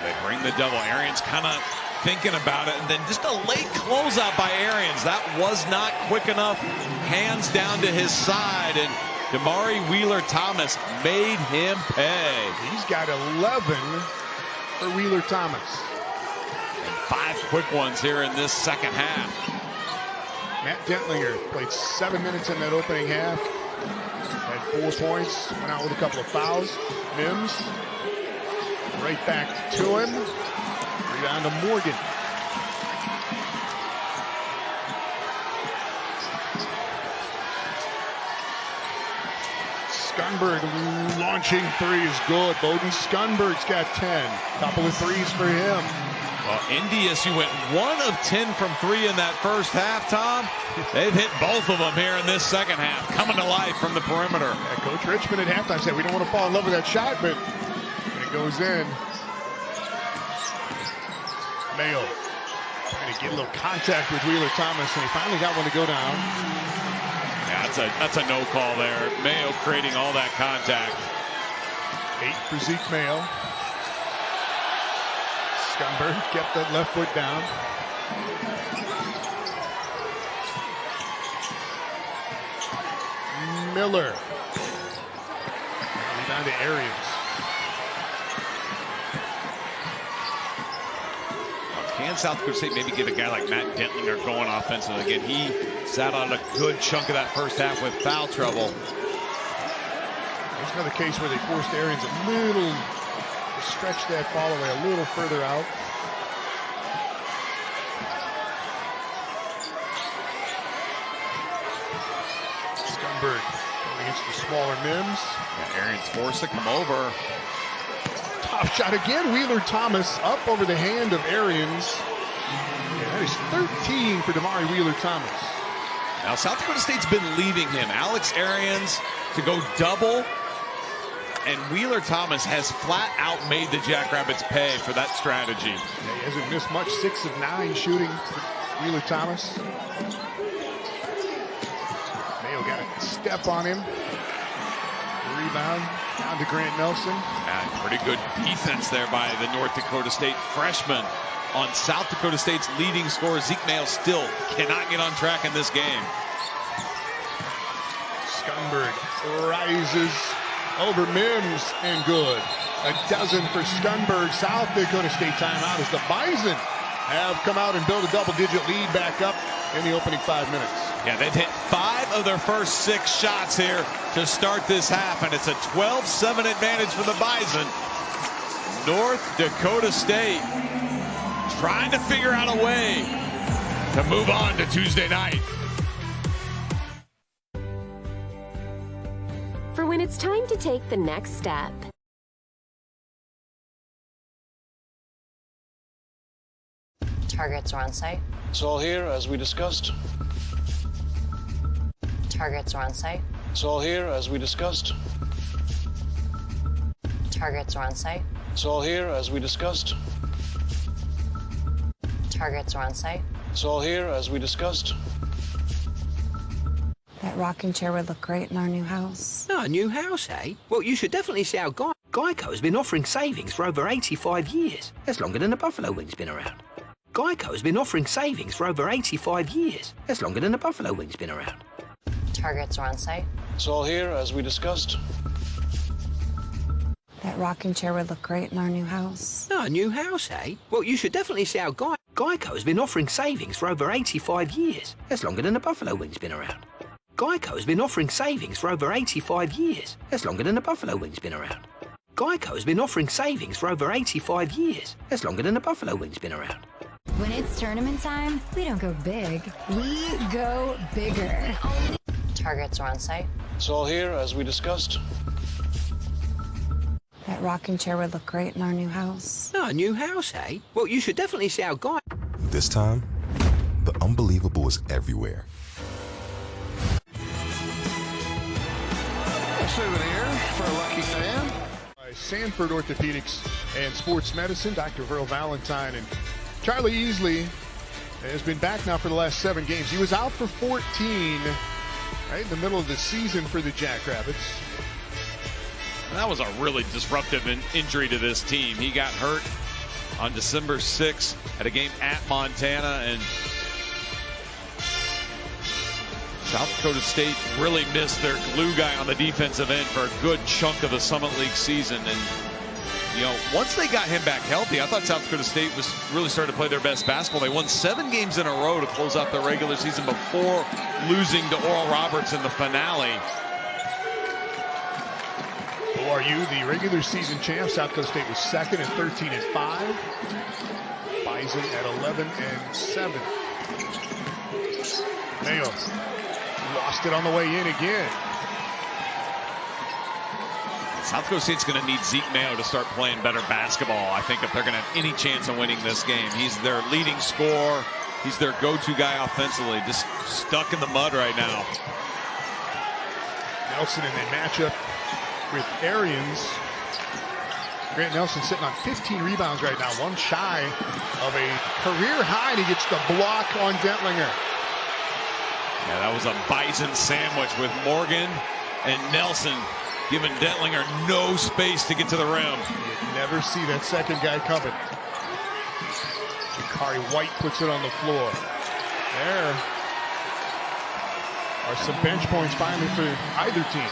They bring the double. Arians kind of thinking about it, and then just a late closeout by Arians. That was not quick enough. Hands down to his side, and Damari Wheeler-Thomas made him pay. He's got 11 for Wheeler-Thomas. And 5 quick ones here in this second half. Matt Gentlinger played 7 minutes in that opening half. Had 4 points, went out with a couple of fouls. Mims, right back to him. Rebound to Morgan. Skunberg launching 3 is good. Bowden Skunberg's got 10. Couple of 3s for him. Well, NDSU went 1 of 10 from 3 in that first half, Tom. They've hit both of them here in this second half, coming to life from the perimeter. Yeah, Coach Richmond at halftime said we don't want to fall in love with that shot, but when it goes in, Mayo trying to get a little contact with Wheeler-Thomas, and he finally got one to go down. Yeah, that's a no call there. Mayo creating all that contact. 8 for Zeke Mayo. Skunberg kept that left foot down. Miller. Down to Arians. Can South Dakota State maybe get a guy like Matt Gentlinger going offensively again? He sat on a good chunk of that first half with foul trouble. There's another case where they forced Arians a little, stretch that fall away a little further out. Skunberg going against the smaller Mims. Yeah, Arians forced to come over. Top shot again. Wheeler-Thomas up over the hand of Arians. Yeah, that is 13 for Damari Wheeler-Thomas. Now, South Dakota State's been leaving him. Alex Arians to go double, and Wheeler-Thomas has flat out made the Jackrabbits pay for that strategy. Yeah, he hasn't missed much, 6 of 9 shooting for Wheeler-Thomas. Mayo got a step on him. Rebound down to Grant Nelson. And pretty good defense there by the North Dakota State freshman on South Dakota State's leading scorer. Zeke Mayo still cannot get on track in this game. Skunberg rises over Mims and good. A dozen for Skunberg. South Dakota State timeout as the Bison have come out and built a double-digit lead back up in the opening 5 minutes. Yeah, they've hit 5 of their first 6 shots here to start this half, and it's a 12-7 advantage for the Bison. North Dakota State trying to figure out a way to move on to Tuesday night. For when it's time to take the next step. Targets are on site. It's all here as we discussed. Targets are on site. It's all here as we discussed. Targets are on site. It's all here as we discussed. Targets are on site. It's all here as we discussed. That rocking chair would look great in our new house. Oh, a new house, eh? Well, you should definitely see how Geico has been offering savings for over 85 years. That's longer than the buffalo wing's been around. Geico has been offering savings for over 85 years. That's longer than the buffalo wing's been around. Targets are on site. It's all here as we discussed. That rocking chair would look great in our new house. Oh, a new house, eh? Well, you should definitely see how Geico has been offering savings for over 85 years. That's longer than the buffalo wing's been around. Geico has been offering savings for over 85 years. That's longer than the buffalo wing's been around. Geico has been offering savings for over 85 years. That's longer than the buffalo wing's been around. When it's tournament time, we don't go big. We go bigger. Targets are on site. It's all here as we discussed. That rocking chair would look great in our new house. Oh, a new house, eh? Well, you should definitely see how This time, the unbelievable is everywhere. A souvenir for a lucky fan. By Sanford Orthopedics and Sports Medicine, Dr. Verl Valentine and Charlie Easley has been back now for the last 7 games. He was out for 14 right in the middle of the season for the Jackrabbits. And that was a really disruptive injury to this team. He got hurt on December 6th at a game at Montana, and South Dakota State really missed their glue guy on the defensive end for a good chunk of the Summit League season. And you know, once they got him back healthy, I thought South Dakota State was really starting to play their best basketball. They won 7 games in a row to close out the regular season before losing to Oral Roberts in the finale. ORU, the regular season champs. South Dakota State was second at 13-5. Bison at 11-7. Mayo lost it on the way in again. South Dakota State's going to need Zeke Mayo to start playing better basketball, I think, if they're going to have any chance of winning this game. He's their leading scorer. He's their go-to guy offensively. Just stuck in the mud right now. Nelson in a matchup with Arians. Grant Nelson sitting on 15 rebounds right now, 1 shy of a career high, and he gets the block on Dentlinger. Yeah, that was a Bison sandwich with Morgan and Nelson giving Dentlinger no space to get to the rim. You never see that second guy coming. Jakari White puts it on the floor. There are some bench points finally for either team.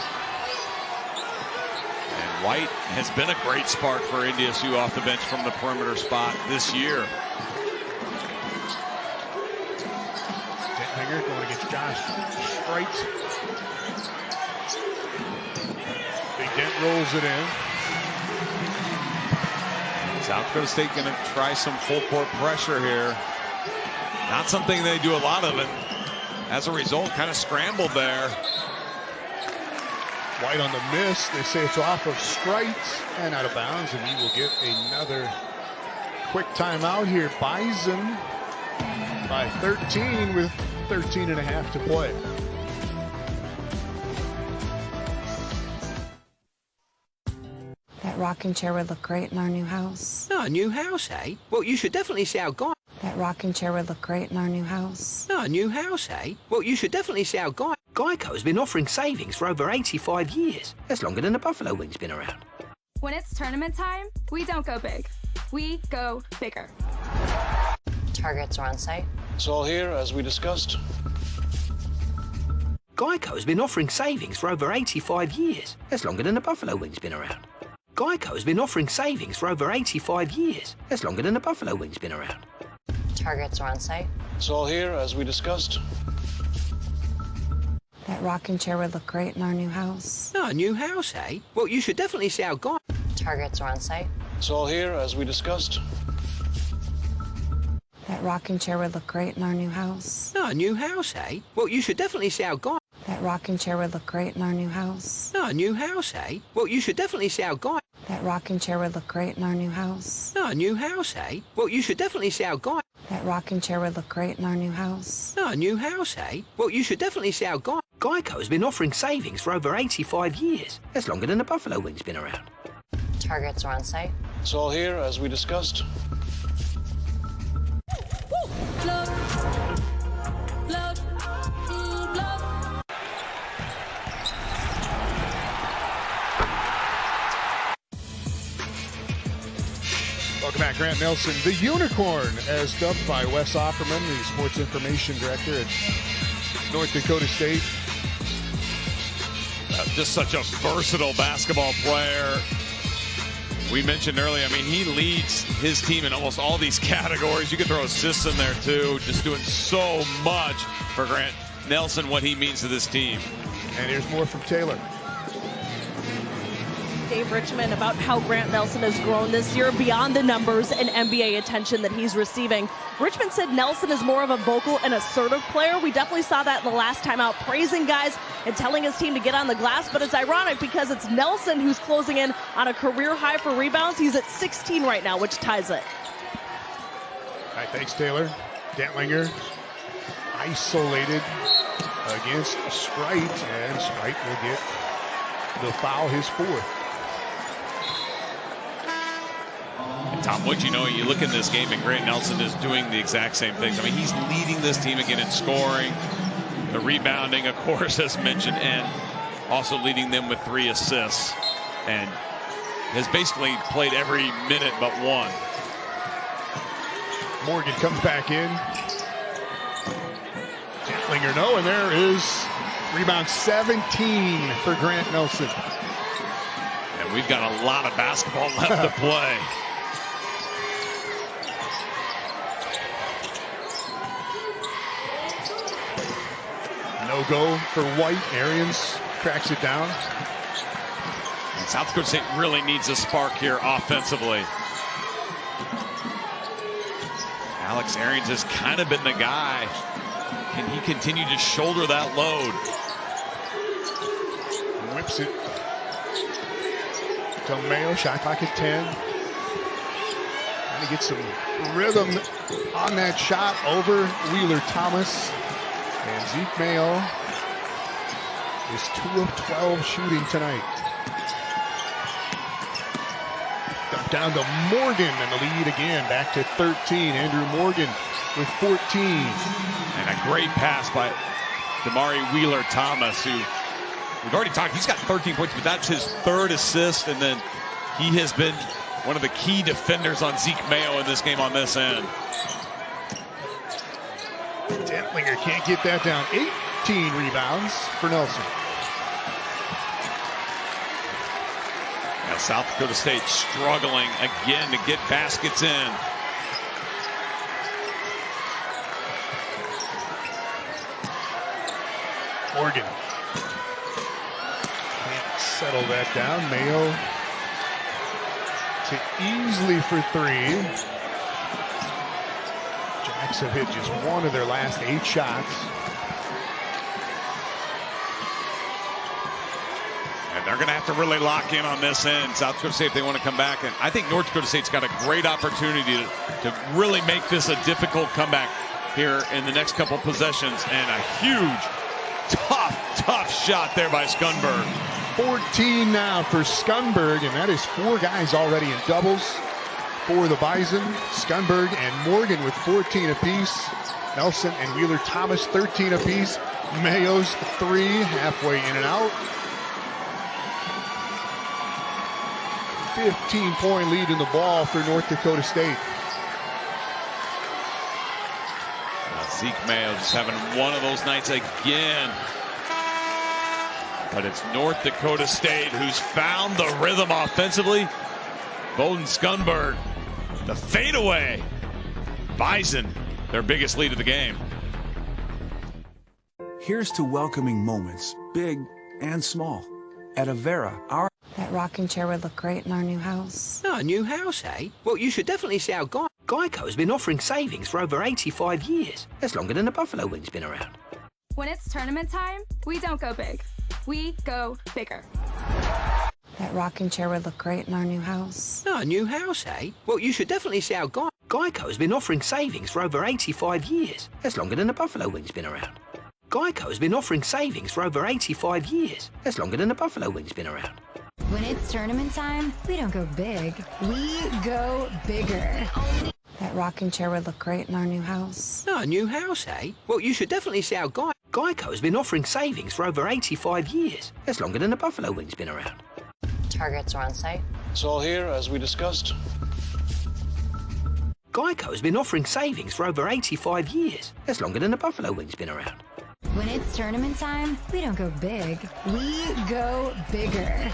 And White has been a great spark for NDSU off the bench from the perimeter spot this year. Dentlinger going against Josh Strite. Big Dent rolls it in. South Dakota State going to try some full court pressure here. Not something they do a lot of, and as a result, kind of scrambled there. White on the miss. They say it's off of Strite and out of bounds, and we will get another quick timeout here. Bison by 13 with 13 and a half to play. That rocking chair would look great in our new house. Oh, a new house, eh? Well, you should definitely see how That rocking chair would look great in our new house. Oh, a new house, eh? Well, you should definitely see how Geico's been offering savings for over 85 years. That's longer than the buffalo wing's been around. When it's tournament time, we don't go big. We go bigger. Targets are on site. It's all here as we discussed. Geico's been offering savings for over 85 years. That's longer than the buffalo wing's been around. Geico's been offering savings for over 85 years. That's longer than the buffalo wing's been around. Targets are on site. It's all here as we discussed. That rocking chair would look great in our new house. Oh, a new house, eh? Well, you should definitely see how Targets are on site. It's all here as we discussed. That rocking chair would look great in our new house. Oh, a new house, eh? Well, you should definitely see how That rocking chair would look great in our new house. Oh, a new house, eh? Well, you should definitely see how That rocking chair would look great in our new house. Oh, a new house, eh? Well, you should definitely see how That rocking chair would look great in our new house. Oh, a new house, eh? Well, you should definitely see how Geico's been offering savings for over 85 years. That's longer than the buffalo wing's been around. Targets are on site. It's all here as we discussed. Welcome back, Grant Nelson, the unicorn, as dubbed by Wes Offerman, the sports information director at North Dakota State. Just such a versatile basketball player. We mentioned earlier, I mean, he leads his team in almost all these categories. You could throw assists in there too, just doing so much for Grant Nelson, what he means to this team. And here's more from Taylor. Dave Richmond about how Grant Nelson has grown this year beyond the numbers and NBA attention that he's receiving. Richmond said Nelson is more of a vocal and assertive player. We definitely saw that in the last time out, praising guys and telling his team to get on the glass. But it's ironic because it's Nelson who's closing in on a career high for rebounds. He's at 16 right now, which ties it. All right, thanks, Taylor. Dentlinger isolated against Sprite, and Sprite will get the foul, his fourth. And Tom, what you know, you look in this game and Grant Nelson is doing the exact same things. I mean, he's leading this team again in scoring, the rebounding, of course, as mentioned, and also leading them with 3 assists. And has basically played every minute but one. Morgan comes back in. Dentlinger, no, and there is rebound 17 for Grant Nelson. And we've got a lot of basketball left to play. No go for White. Arians cracks it down. And South Dakota State really needs a spark here offensively. Alex Arians has kind of been the guy. Can he continue to shoulder that load? Whips it. Del Mayo, shot clock at 10. Trying to get some rhythm on that shot over Wheeler Thomas. And Zeke Mayo is 2 of 12 shooting tonight. Down to Morgan, and the lead again back to 13. Andrew Morgan with 14. And a great pass by Damari Wheeler Thomas, who we've already talked, he's got 13 points, but that's his 3rd assist, and then he has been one of the key defenders on Zeke Mayo in this game on this end. Dentlinger can't get that down. 18 rebounds for Nelson. Now South Dakota State struggling again to get baskets in. Morgan can't settle that down. Mayo to easily for 3. Jacks have hit just 1 of their last 8 shots. And they're going to have to really lock in on this end. South Dakota State, if they want to come back. And I think North Dakota State's got a great opportunity to really make this a difficult comeback here in the next couple possessions. And a huge, tough shot there by Skundberg. 14 now for Skundberg, and that is 4 guys already in doubles for the Bison. Skundberg and Morgan with 14 apiece. Nelson and Wheeler Thomas 13 apiece. Mayo's 3, halfway in and out. 15-point lead in the ball for North Dakota State. Zeke Mayo just having one of those nights again. But it's North Dakota State who's found the rhythm offensively. Bowden Skundberg, the fadeaway. Bison, their biggest lead of the game. Here's to welcoming moments, big and small. At Avera, That rocking chair would look great in our new house. Oh, a new house, eh? Well, you should definitely see how Geico's been offering savings for over 85 years. That's longer than the buffalo wing's been around. When it's tournament time, we don't go big. We go bigger. That rocking chair would look great in our new house. Oh, a new house, eh? Well, you should definitely see how Geico's been offering savings for over 85 years. That's longer than the buffalo wing's been around. Geico's been offering savings for over 85 years. That's longer than the buffalo wing's been around. When it's tournament time, we don't go big. We go bigger. That rocking chair would look great in our new house. Oh, a new house, eh? Well, you should definitely see how Geico's been offering savings for over 85 years. That's longer than the buffalo wing's been around. Targets are on site. It's all here as we discussed. Geico's been offering savings for over 85 years. That's longer than the buffalo wing's been around. When it's tournament time, we don't go big. We go bigger.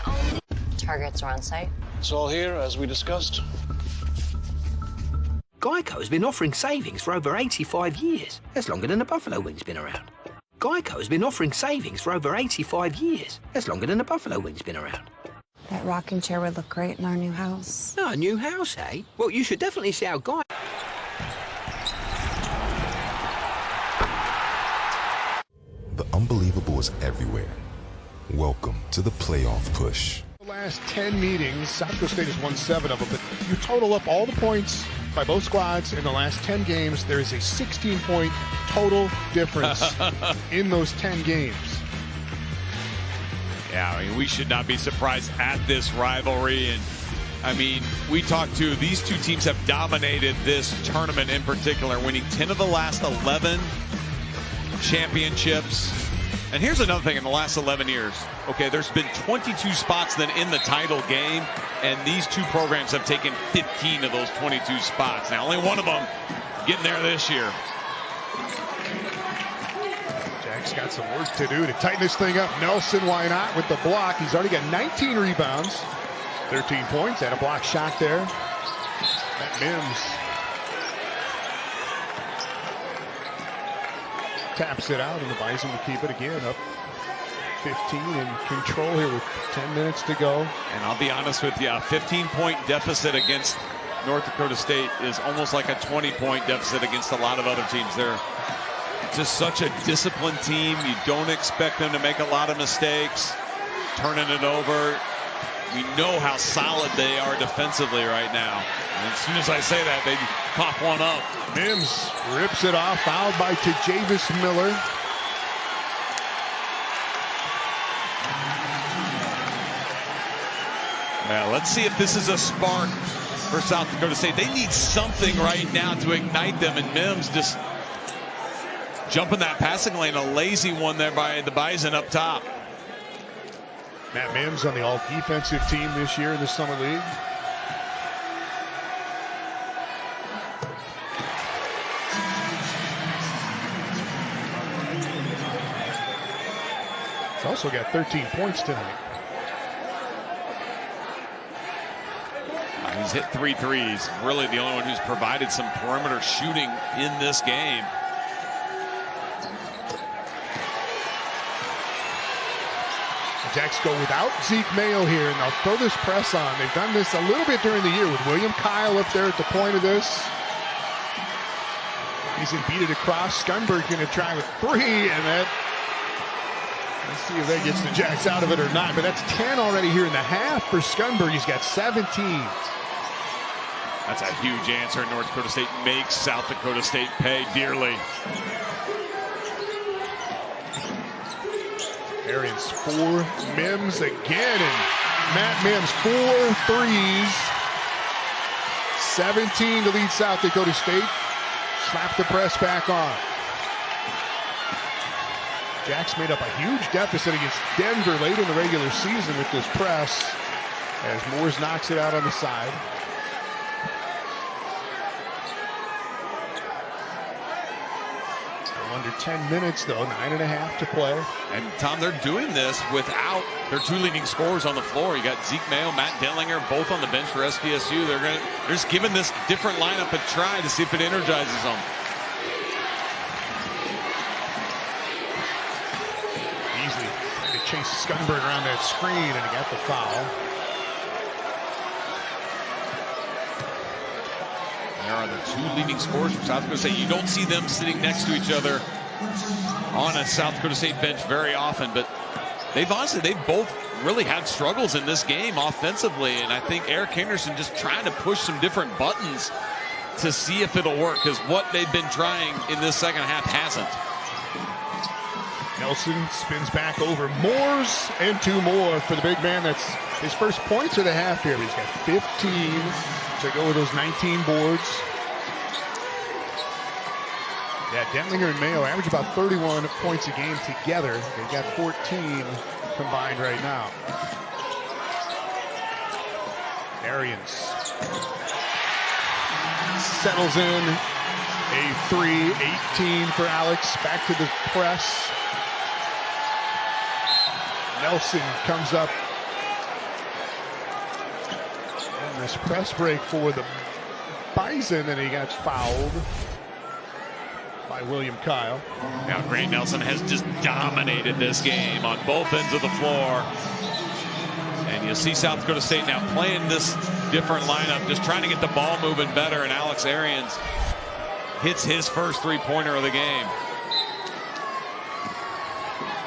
Targets are on site. It's all here as we discussed. Geico's been offering savings for over 85 years. That's longer than the buffalo wing's been around. Geico's been offering savings for over 85 years. That's longer than the buffalo wing's been around. That rocking chair would look great in our new house. Oh, a new house, eh? Well, you should definitely see how The unbelievable is everywhere. Welcome to the playoff push. The last 10 meetings, South Dakota State has won 7 of them, but you total up all the points by both squads in the last 10 games, there is a 16-point total difference in those 10 games. Yeah, I mean, we should not be surprised at this rivalry. And I mean, we talked to these two teams have dominated this tournament in particular, winning 10 of the last 11 championships. And here's another thing in the last 11 years. Okay, there's been 22 spots then in the title game, and these two programs have taken 15 of those 22 spots. Now, only one of them getting there this year. Jack's got some work to do to tighten this thing up. Nelson, why not, with the block. He's already got 19 rebounds, 13 points. Had a block shot there. That Mims taps it out, and the Bison will keep it again up 15 in control here with 10 minutes to go. And I'll be honest with you, a 15-point deficit against North Dakota State is almost like a 20-point deficit against a lot of other teams. They're just such a disciplined team. You don't expect them to make a lot of mistakes, turning it over. We know how solid they are defensively right now. And as soon as I say that, they pop one up. Mims rips it off, fouled by Tajavis Miller. Yeah, let's see if this is a spark for South Dakota State. They need something right now to ignite them, and Mims just jumping that passing lane, a lazy one there by the Bison up top. Matt Mims on the all-defensive team this year in the Summer League. He's also got 13 points tonight. He's hit 3 threes. Really the only one who's provided some perimeter shooting in this game. The Jacks go without Zeke Mayo here, and they'll throw this press on. They've done this a little bit during the year with William Kyle up there at the point of this. He's going to beat it across. Skundberg going to try with 3, and that, let's see if that gets the Jacks out of it or not. But that's 10 already here in the half for Skundberg. He's got 17. That's a huge answer. North Dakota State makes South Dakota State pay dearly. Arians 4, Mims again, and Matt Mims 4 threes. 17 to lead South Dakota State. Slap the press back on. Jacks made up a huge deficit against Denver late in the regular season with this press as Moores knocks it out on the side. Under 10 minutes, though, 9.5 to play. And, Tom, they're doing this without their two leading scorers on the floor. You got Zeke Mayo, Matt Dellinger, both on the bench for SDSU. They're just giving this different lineup a try to see if it energizes them. Easily trying to chase Skunberg around that screen, and he got the foul. There are the two leading scorers from South Dakota State. You don't see them sitting next to each other on a South Dakota State bench very often, but they've both really had struggles in this game offensively, and I think Eric Henderson just trying to push some different buttons to see if it'll work, because what they've been trying in this second half hasn't. Nelson spins back over Moores, and 2 more for the big man. That's his first points of the half here. He's got 15 to go with those 19 boards. Yeah, Dentlinger and Mayo average about 31 points a game together. They've got 14 combined right now. Arians settles in a 3, 18 for Alex. Back to the press. Nelson comes up. And this press break for the Bison, and he got fouled by William Kyle. Now Grant Nelson has just dominated this game on both ends of the floor. And you'll see South Dakota State now playing this different lineup, just trying to get the ball moving better, and Alex Arians hits his first three-pointer of the game.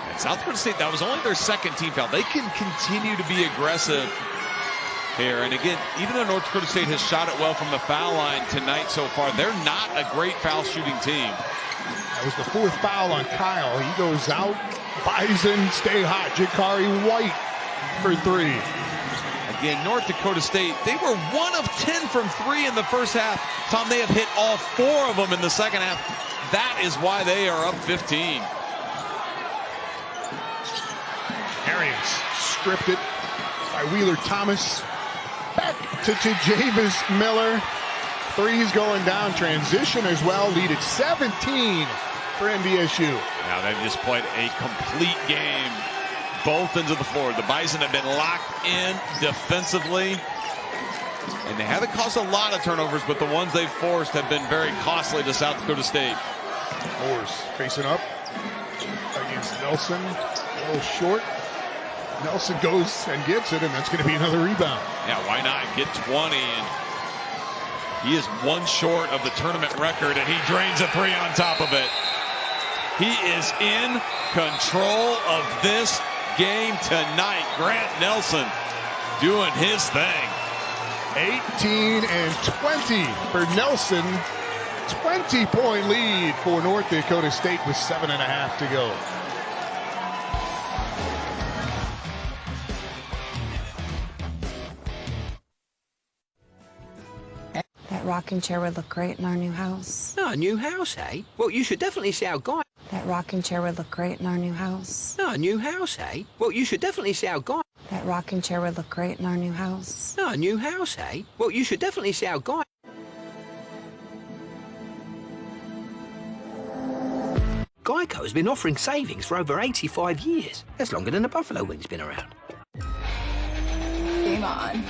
And South Dakota State, that was only their second team foul. They can continue to be aggressive here. And again, even though North Dakota State has shot it well from the foul line tonight so far, they're not a great foul shooting team. That was the 4th foul on Kyle. He goes out. Bison stay hot. Jakari White for 3. Again, North Dakota State, they were 1 of 10 from 3 in the first half. Tom, they have hit all 4 of them in the second half. That is why they are up 15. Arians stripped it by Wheeler Thomas. Back to Javis Miller. 3's going down. Transition as well. Lead at 17 for NDSU. Now they've just played a complete game. Both ends of the floor. The Bison have been locked in defensively. And they haven't caused a lot of turnovers, but the ones they've forced have been very costly to South Dakota State. Moores facing up against Nelson. A little short. Nelson goes and gets it, and that's going to be another rebound. Yeah, why not get 20? And he is 1 short of the tournament record, and he drains a 3 on top of it. He is in control of this game tonight. Grant Nelson doing his thing. 18 and 20 for Nelson. 20-point lead for North Dakota State with 7.5 to go. That rocking chair would look great in our new house. Oh, a new house, eh? Well, you should definitely see how Guy... That rocking chair would look great in our new house. Oh, a new house, eh? Well, you should definitely see how Guy... That rocking chair would look great in our new house. Oh, a new house, eh? Well, you should definitely see how Guy... Geico's been offering savings for over 85 years. That's longer than the buffalo wing's been around. Game on.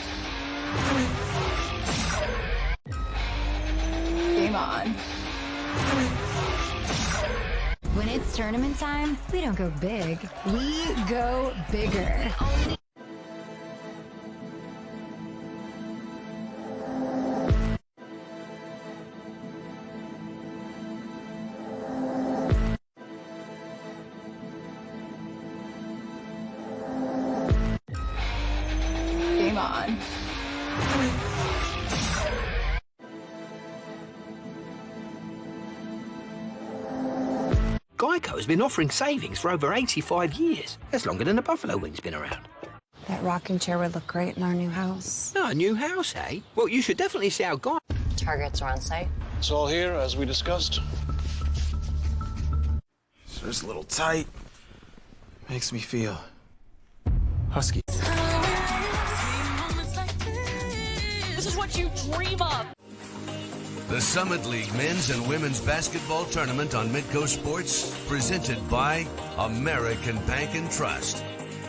Game on. When it's tournament time, we don't go big. We go bigger. Game on. Geico has been offering savings for over 85 years. That's longer than the buffalo wing's been around. That rocking chair would look great in our new house. Oh, a new house, eh? Well, you should definitely see how Geico... Targets are on site. It's all here as we discussed. It's just a little tight. Makes me feel husky. This is what you dream of. The Summit League Men's and Women's Basketball Tournament on Midco Sports, presented by American Bank and Trust,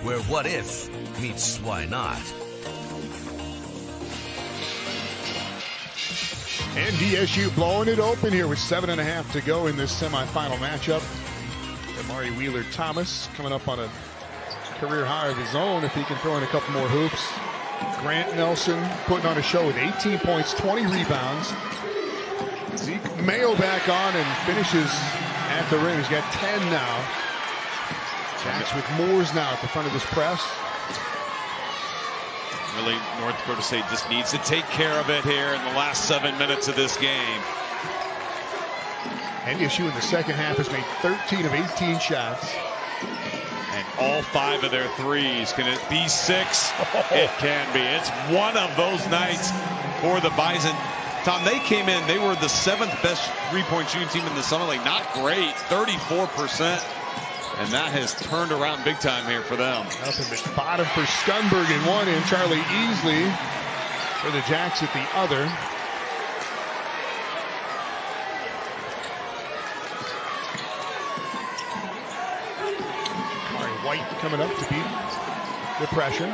where what if meets why not. NDSU blowing it open here with 7.5 to go in this semifinal matchup. Amari Wheeler-Thomas coming up on a career high of his own if he can throw in a couple more hoops. Grant Nelson putting on a show with 18 points, 20 rebounds. Zeke Mayo back on and finishes at the rim. He's got 10 now. Jacks with Moores now at the front of this press. Really, North Dakota State just needs to take care of it here in the last 7 minutes of this game. NDSU in the second half has made 13 of 18 shots. And all 5 of their threes. Can it be 6? It can be. It's one of those nights for the Bison. Tom, they came in, they were the 7th best three-point shooting team in the Summer League. Not great, 34%. And that has turned around big time here for them. Nothing but bottom for Skunberg in one and Charlie Easley for the Jacks at the other. White coming up to beat the pressure.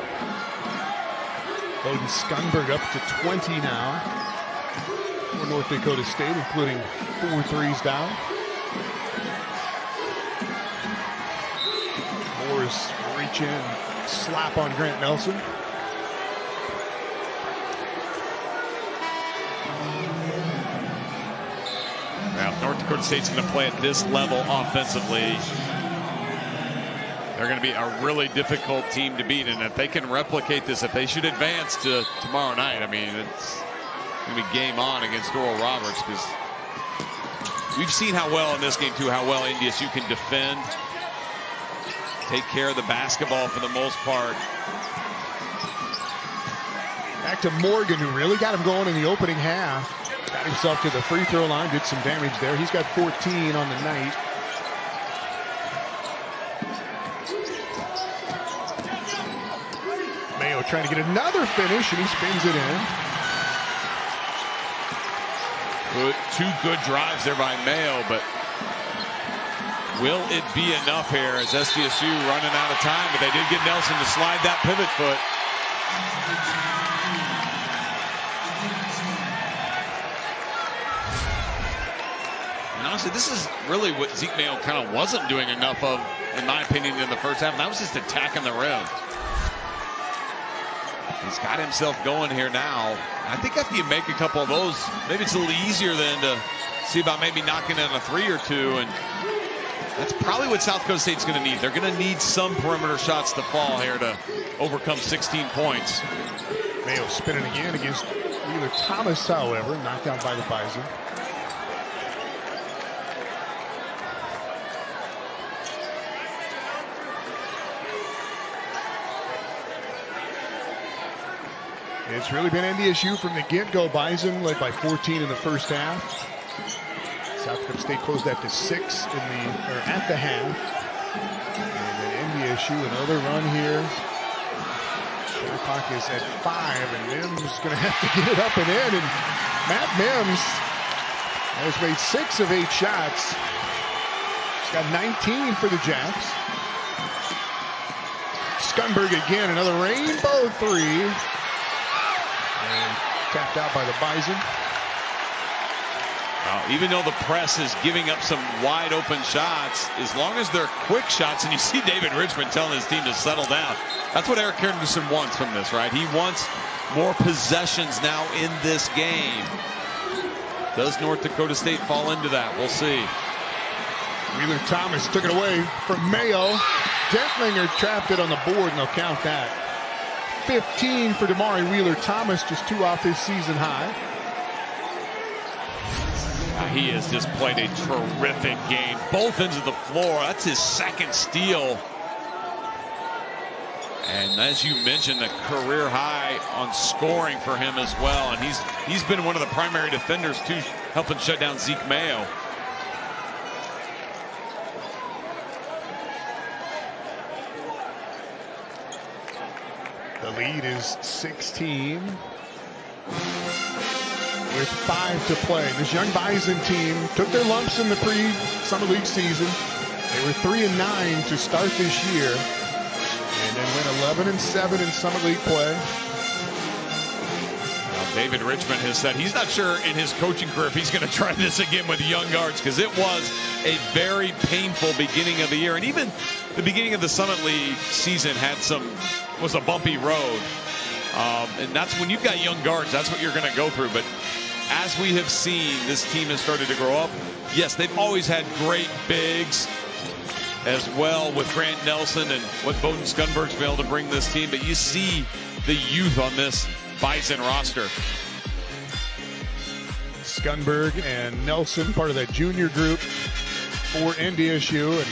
Bowden Skunberg up to 20 now for North Dakota State, including 4 threes down. Moore's reach in, slap on Grant Nelson. Now, North Dakota State's going to play at this level offensively. They're going to be a really difficult team to beat, and if they can replicate this, if they should advance to tomorrow night, I mean, it's going to be game on against Oral Roberts, because we've seen how well in this game, too, how well NDSU can defend, take care of the basketball for the most part. Back to Morgan, who really got him going in the opening half. Got himself to the free throw line, did some damage there. He's got 14 on the night. Mayo trying to get another finish, and he spins it in. Two good drives there by Mayo, but will it be enough here as SDSU running out of time? But they did get Nelson to slide that pivot foot. And honestly, this is really what Zeke Mayo kind of wasn't doing enough of, in my opinion, in the first half. And that was just attacking the rim. He's got himself going here now. I think after you make a couple of those, maybe it's a little easier then to see about maybe knocking in a 3 or 2. And that's probably what South Dakota State's going to need. They're going to need some perimeter shots to fall here to overcome 16 points. Mayo spinning again against Wheeler-Thomas, however, knocked out by the Bison. It's really been NDSU from the get-go. Bison led by 14 in the first half. South Dakota State closed that to 6 at the half. And then NDSU another run here. The clock is at 5, and Mims is going to have to get it up and in. And Matt Mims has made 6 of 8 shots. He's got 19 for the Jacks. Skunberg again, another rainbow 3. And tapped out by the Bison. Even though the press is giving up some wide open shots, as long as they're quick shots, and you see David Richmond telling his team to settle down. That's what Eric Henderson wants from this, right? He wants more possessions now in this game. Does North Dakota State fall into that? We'll see. Wheeler-Thomas took it away from Mayo. Dentlinger trapped it on the board, and they'll count that. 15 for Damari Wheeler-Thomas, just 2 off his season high. He has just played a terrific game. Both ends of the floor. That's his second steal. And as you mentioned, a career high on scoring for him as well. And he's been one of the primary defenders too, helping shut down Zeke Mayo. The lead is 16 with 5 to play. This young Bison team took their lumps in the pre-Summer League season. They were 3-9 to start this year, and then went 11-7 in Summer League play. Well, David Richmond has said he's not sure in his coaching career if he's going to try this again with the young guards, because it was a very painful beginning of the year, and even the beginning of the Summit League season was a bumpy road. And that's when you've got young guards, that's what you're going to go through. But as we have seen, this team has started to grow up. Yes, they've always had great bigs as well with Grant Nelson and what Bowden Skunberg's been able to bring this team. But you see the youth on this Bison roster. Skunberg and Nelson, part of that junior group for NDSU. And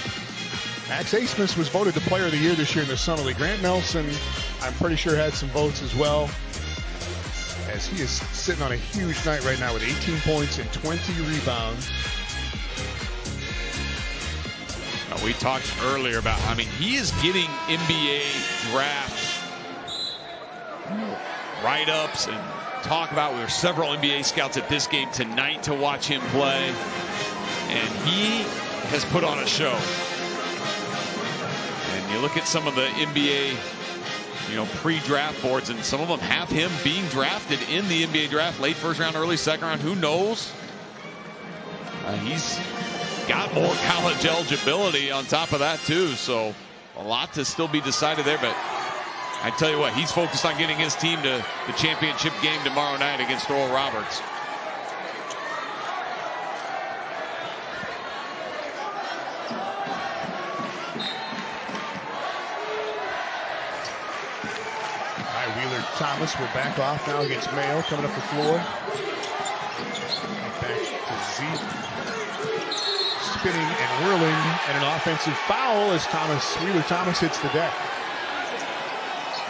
Max Asmus was voted the player of the year this year in the Summer League. Grant Nelson, I'm pretty sure, had some votes as well, as he is sitting on a huge night right now with 18 points and 20 rebounds. We talked earlier about, he is getting NBA draft write-ups and talk about. There were several NBA scouts at this game tonight to watch him play, and he has put on a show. And you look at some of the NBA, pre-draft boards, and some of them have him being drafted in the NBA draft, late first round, early second round. Who knows? He's got more college eligibility on top of that too, so a lot to still be decided there. But I tell you what, he's focused on getting his team to the championship game tomorrow night against Oral Roberts. Wheeler Thomas will back off now against Mayo, coming up the floor. Back to Zeke. Spinning and whirling, and an offensive foul as Wheeler Thomas hits the deck.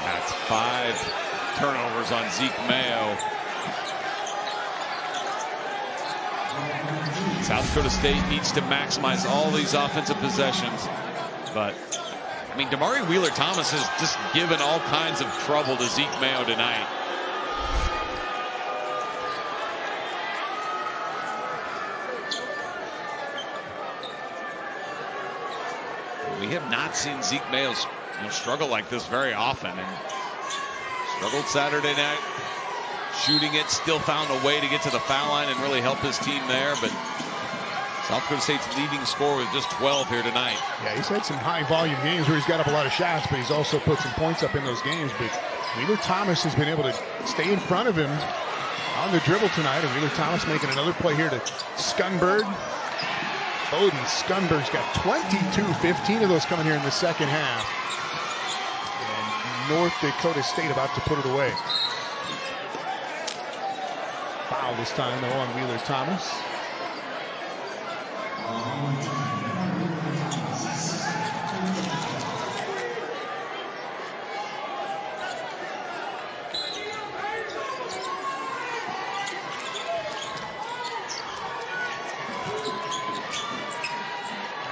That's 5 turnovers on Zeke Mayo. South Dakota State needs to maximize all these offensive possessions, but Damari Wheeler Thomas has just given all kinds of trouble to Zeke Mayo tonight. We have not seen Zeke Mayo struggle like this very often, and struggled Saturday night shooting it, still found a way to get to the foul line and really help his team there. But South Dakota State's leading scorer with just 12 here tonight. Yeah, he's had some high volume games where he's got up a lot of shots, but he's also put some points up in those games. But Wheeler Thomas has been able to stay in front of him on the dribble tonight. And Wheeler Thomas making another play here to Skunberg. Bowden Skunberg's got 22, 15 of those coming here in the second half. And North Dakota State about to put it away. Foul this time, though, on Wheeler Thomas.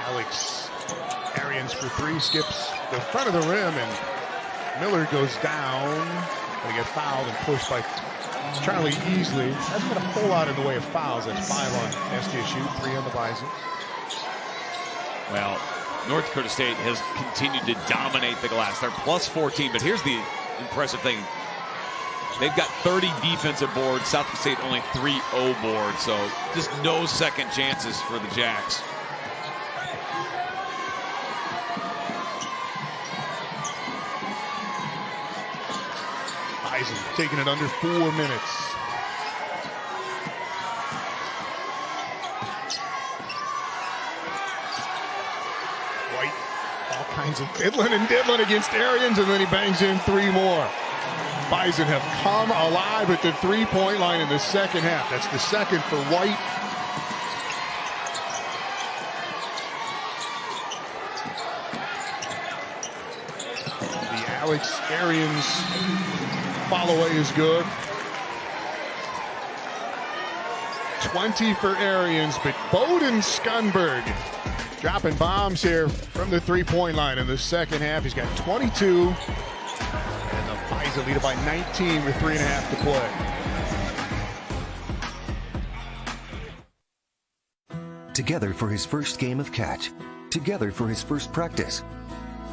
Alex Arians for 3, skips the front of the rim, and Miller goes down. They get fouled and pushed by Charlie Easley. Hasn't been a whole lot in the way of fouls. That's 5 on SDSU, 3 on the Bison. Well, North Dakota State has continued to dominate the glass. They're plus 14, but here's the impressive thing. They've got 30 defensive boards. South Dakota State only 3-0 boards, so just no second chances for the Jacks. Bison taking it under 4 minutes. White, all kinds of fiddling and diddling against Arians, and then he bangs in 3 more. Bison have come alive at the 3-point line in the second half. That's the second for White Alex Arians' follow away is good. 20 for Arians, but Bowden Skunberg dropping bombs here from the three-point line in the second half. He's got 22, and the Pfizer lead it by 19 with 3.5 to play. Together for his first game of catch. Together for his first practice.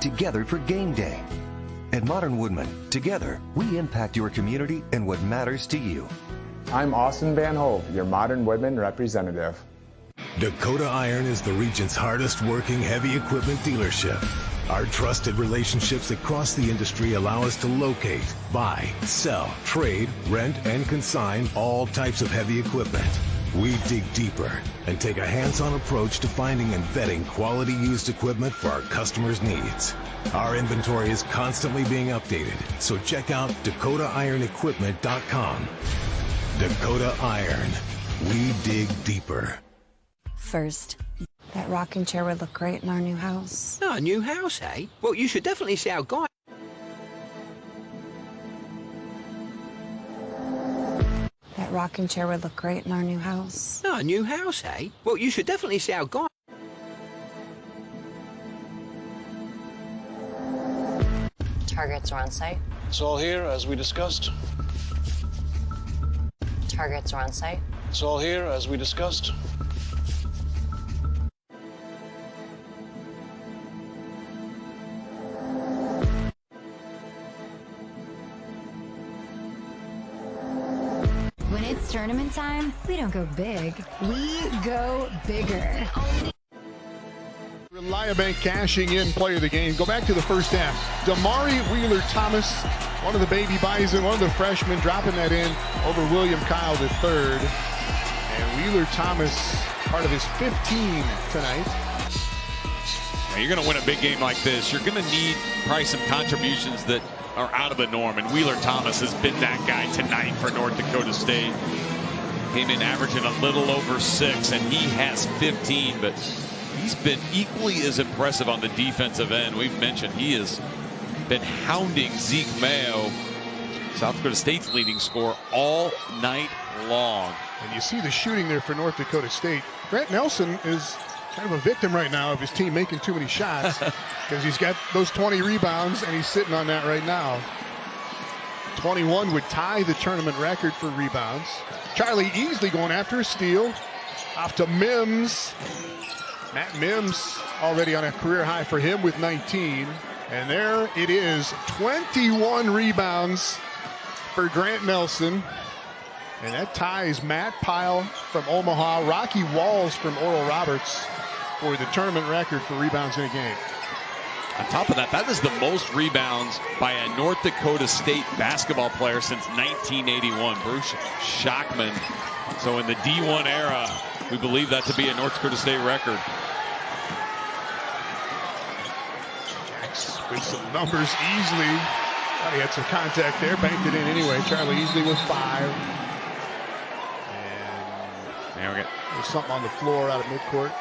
Together for game day. At Modern Woodman, together, we impact your community and what matters to you. I'm Austin Van Hove, your Modern Woodman representative. Dakota Iron is the region's hardest working heavy equipment dealership. Our trusted relationships across the industry allow us to locate, buy, sell, trade, rent, and consign all types of heavy equipment. We dig deeper and take a hands-on approach to finding and vetting quality used equipment for our customers' needs. Our inventory is constantly being updated, so check out DakotaIronEquipment.com. Dakota Iron. We dig deeper. First, that rocking chair would look great in our new house. Oh, a new house, eh? Well, you should definitely see how Guy... That rocking chair would look great in our new house. Oh, a new house, eh? Well, you should definitely see how Guy... Targets are on site. It's all here, as we discussed. Targets are on site. It's all here, as we discussed. When it's tournament time, we don't go big. We go bigger. Reliabank cashing in player of the game. Go back to the first half. Damari Wheeler-Thomas, one of the baby Bison, one of the freshmen, dropping that in over William Kyle III. And Wheeler-Thomas, part of his 15 tonight. Now you're going to win a big game like this. You're going to need probably some contributions that are out of the norm. And Wheeler-Thomas has been that guy tonight for North Dakota State. Came in averaging a little over 6, and he has 15, but he's been equally as impressive on the defensive end. We've mentioned he has been hounding Zeke Mayo, South Dakota State's leading scorer, all night long. And you see the shooting there for North Dakota State. Grant Nelson is kind of a victim right now of his team making too many shots because he's got those 20 rebounds and he's sitting on that right now. 21 would tie the tournament record for rebounds. Charlie Easley going after a steal. Off to Mims. Matt Mims already on a career high for him with 19. And there it is, 21 rebounds for Grant Nelson. And that ties Matt Pyle from Omaha, Rocky Walls from Oral Roberts for the tournament record for rebounds in a game. On top of that, that is the most rebounds by a North Dakota State basketball player since 1981, Bruce Schachman. So in the D1 era, we believe that to be a North Dakota State record. Jacks with some numbers easily. Thought he had some contact there, banked it in anyway. Charlie Easley with 5. And there we go. There's something on the floor out of midcourt.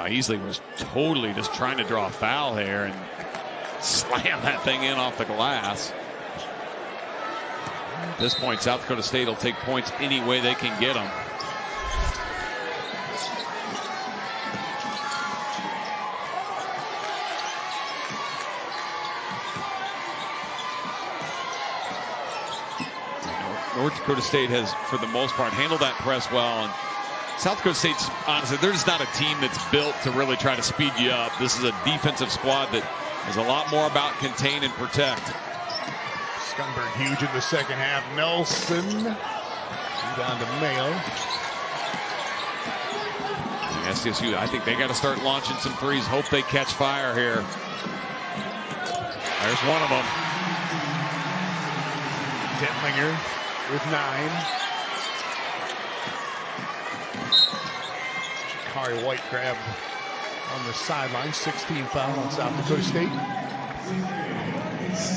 Easley was totally just trying to draw a foul here and slam that thing in off the glass. At this point, South Dakota State will take points any way they can get them. North Dakota State has, for the most part, handled that press well. And South Dakota State's, honestly, they're just not a team that's built to really try to speed you up. This is a defensive squad that is a lot more about contain and protect. Skunberg huge in the second half. Nelson. Rebound to Mayo. And SDSU, I think they got to start launching some threes. Hope they catch fire here. There's one of them. Detlinger with 9. Kari White grab on the sideline. 16 foul on South Dakota State.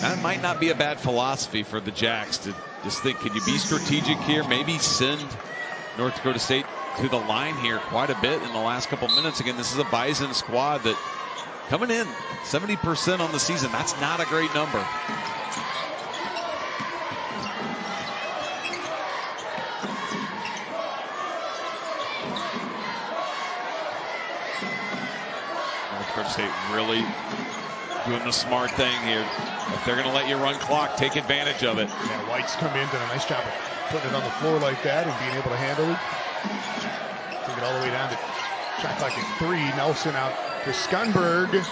That might not be a bad philosophy for the Jacks to just think, can you be strategic here? Maybe send North Dakota State to the line here quite a bit in the last couple minutes. Again, this is a Bison squad that coming in 70% on the season. That's not a great number. North Dakota State really doing the smart thing here. If they're going to let you run clock, take advantage of it. Yeah, White's come in, done a nice job of putting it on the floor like that and being able to handle it. Take it all the way down to shot clock at 3. Nelson out to Skunberg. And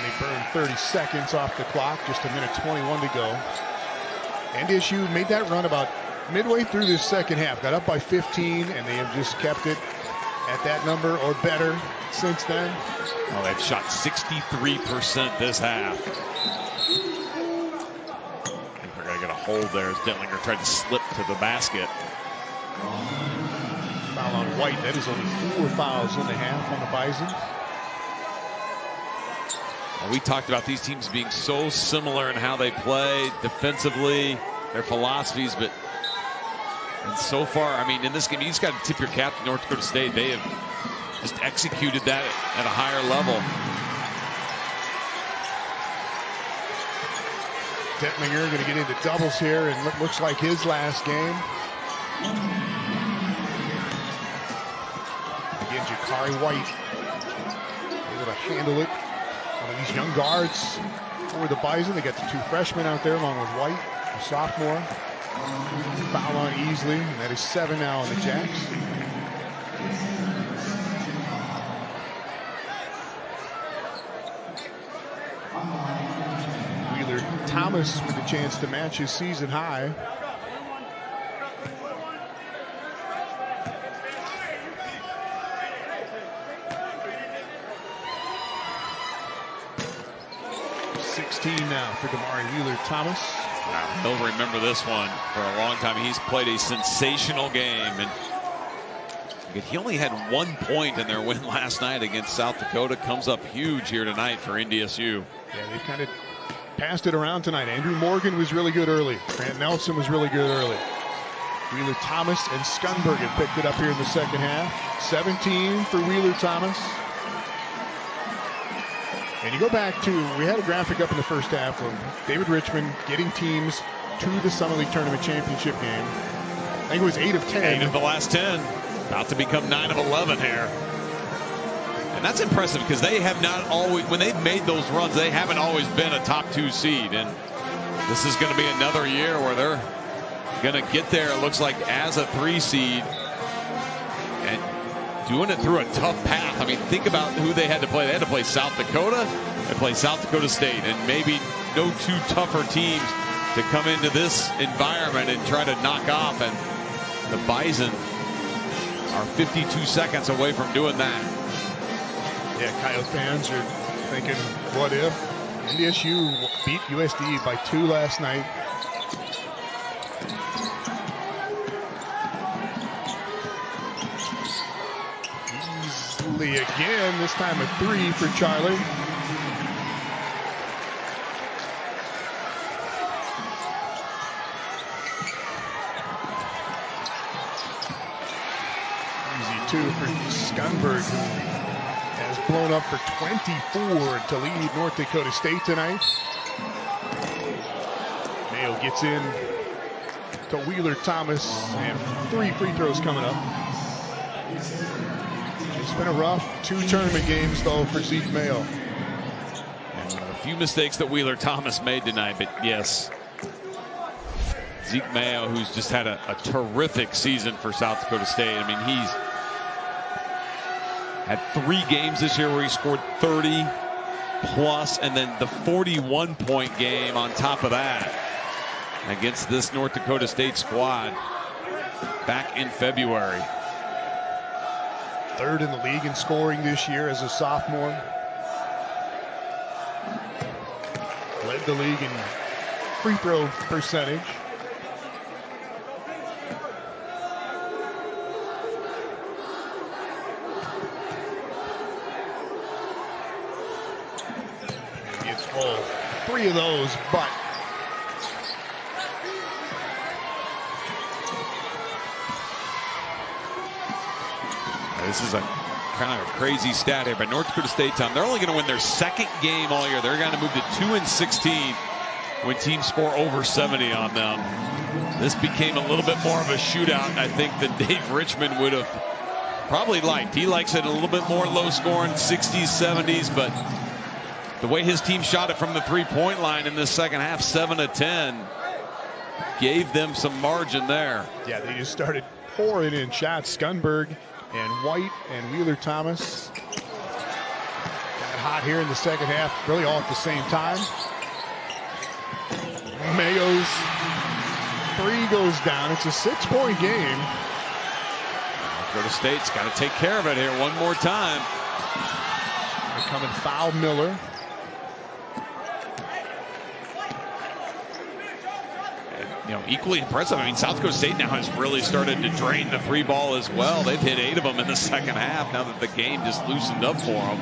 they burn 30 seconds off the clock. Just a minute 21 to go. NDSU made that run about midway through this second half. Got up by 15, and they have just kept it at that number or better since then. Oh, they've shot 63% this half. I think they're going to get a hold there as Dentlinger tried to slip to the basket. Foul on White. That is only 4 fouls in the half on the Bison. Well, we talked about these teams being so similar in how they play defensively, their philosophies, but and so far, I mean, in this game, you just got to tip your cap to North Dakota State. They have just executed that at a higher level. Detlinger going to get into doubles here, and what looks like his last game. Again, Jakari White able to handle it. One of these young guards for the Bison. They got the 2 freshmen out there along with White, a sophomore. Foul on Easley, and that is 7 now on the Jacks. Wheeler Thomas with a chance to match his season high. Now for Damari Wheeler Thomas. He'll remember this one for a long time. He's played a sensational game, and he only had 1 point in their win last night against South Dakota. Comes up huge here tonight for NDSU. Yeah, they kind of passed it around tonight. Andrew Morgan was really good early. Grant Nelson was really good early. Wheeler Thomas and Skunberg have picked it up here in the second half. 17 for Wheeler Thomas. And you go back to, we had a graphic up in the first half of David Richmond getting teams to the Summer League Tournament Championship game. I think it was 8 of 10. 8 of the last 10. About to become 9 of 11 here. And that's impressive because they have not always, when they've made those runs, they haven't always been a top 2 seed. And this is going to be another year where they're going to get there, it looks like, as a 3 seed. And doing it through a tough path. I mean, think about who they had to play. They had to play South Dakota. They played South Dakota State, and maybe no 2 tougher teams to come into this environment and try to knock off. And the Bison are 52 seconds away from doing that. Yeah, Coyote fans are thinking, what if? NDSU beat USD by 2 last night. Again, this time a 3 for Charlie. Easy 2 for Skunberg, who has blown up for 24 to lead North Dakota State tonight. Mayo gets in to Wheeler Thomas, and 3 free throws coming up. It's been a rough 2 tournament games, though, for Zeke Mayo. And a few mistakes that Wheeler Thomas made tonight, but yes, Zeke Mayo, who's just had a terrific season for South Dakota State. I mean, he's had 3 games this year where he scored 30 plus, and then the 41-point game on top of that against this North Dakota State squad back in February. 3rd in the league in scoring this year as a sophomore. Led the league in free throw percentage. It's all 3 of those, but This is a kind of a crazy stat here by North Dakota State, Tom. They're only going to win their second game all year. They're going to move to 2-16 when teams score over 70 on them. This became a little bit more of a shootout, I think, than Dave Richmond would have probably liked. He likes it a little bit more low scoring, 60s, 70s, but the way his team shot it from the three-point line in this second half, 7-10, gave them some margin there. Yeah, they just started pouring in shots. Skunberg and White and Wheeler Thomas got hot here in the second half, really all at the same time. Mayo's three goes down. It's a 6-point game. Dakota State's got to take care of it here one more time. They come and foul Miller. You know, equally impressive. I mean, South Dakota State now has really started to drain the three ball as well. They've hit 8 of them in the second half now that the game just loosened up for them.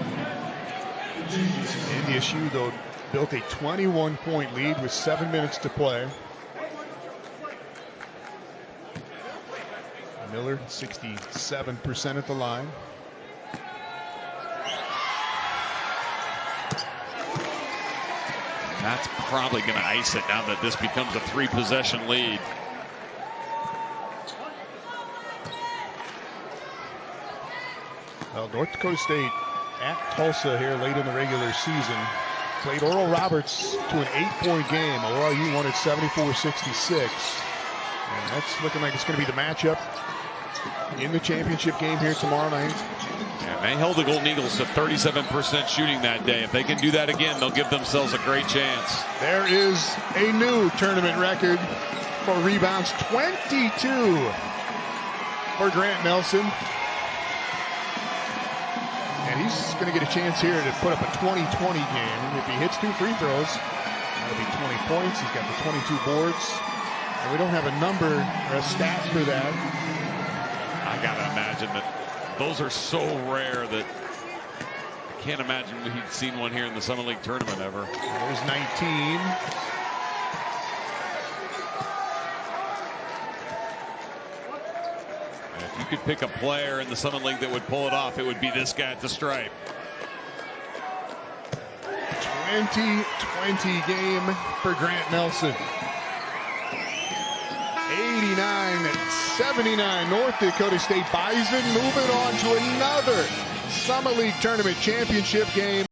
NDSU, though, built a 21-point lead with 7 minutes to play. Miller, 67% at the line. That's probably going to ice it now that this becomes a 3-possession lead. Well, North Dakota State at Tulsa here late in the regular season played Oral Roberts to an 8-point game. ORU won at 74-66. And that's looking like it's going to be the matchup in the championship game here tomorrow night. Yeah, they held the Golden Eagles to 37% shooting that day. If they can do that again, they'll give themselves a great chance. There is a new tournament record for rebounds, 22 for Grant Nelson. And he's going to get a chance here to put up a 20-20 game. If he hits 2 free throws, that'll be 20 points. He's got the 22 boards. And we don't have a number or a stat for that. I got to imagine that those are so rare that I can't imagine we've seen one here in the Summer League tournament ever. There's 19. And if you could pick a player in the Summer League that would pull it off, it would be this guy at the stripe. 20-20 game for Grant Nelson. 89-79. North Dakota State Bison moving on to another Summer League tournament championship game.